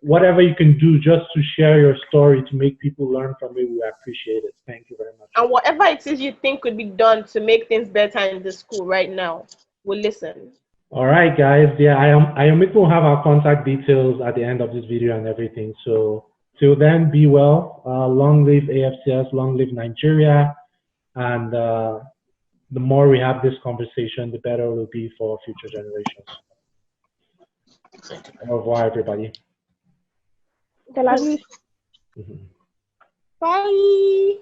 Whatever you can do just to share your story to make people learn from it, we appreciate it. Thank you very much. And whatever it is you think could be done to make things better in the school right now, we'll listen. All right, guys. Yeah, I am will have our contact details at the end of this video and everything. So till then, be well. Long live AFCS, long live Nigeria. And the more we have this conversation, the better it will be for future generations. Au revoir, everybody. I love you. Bye.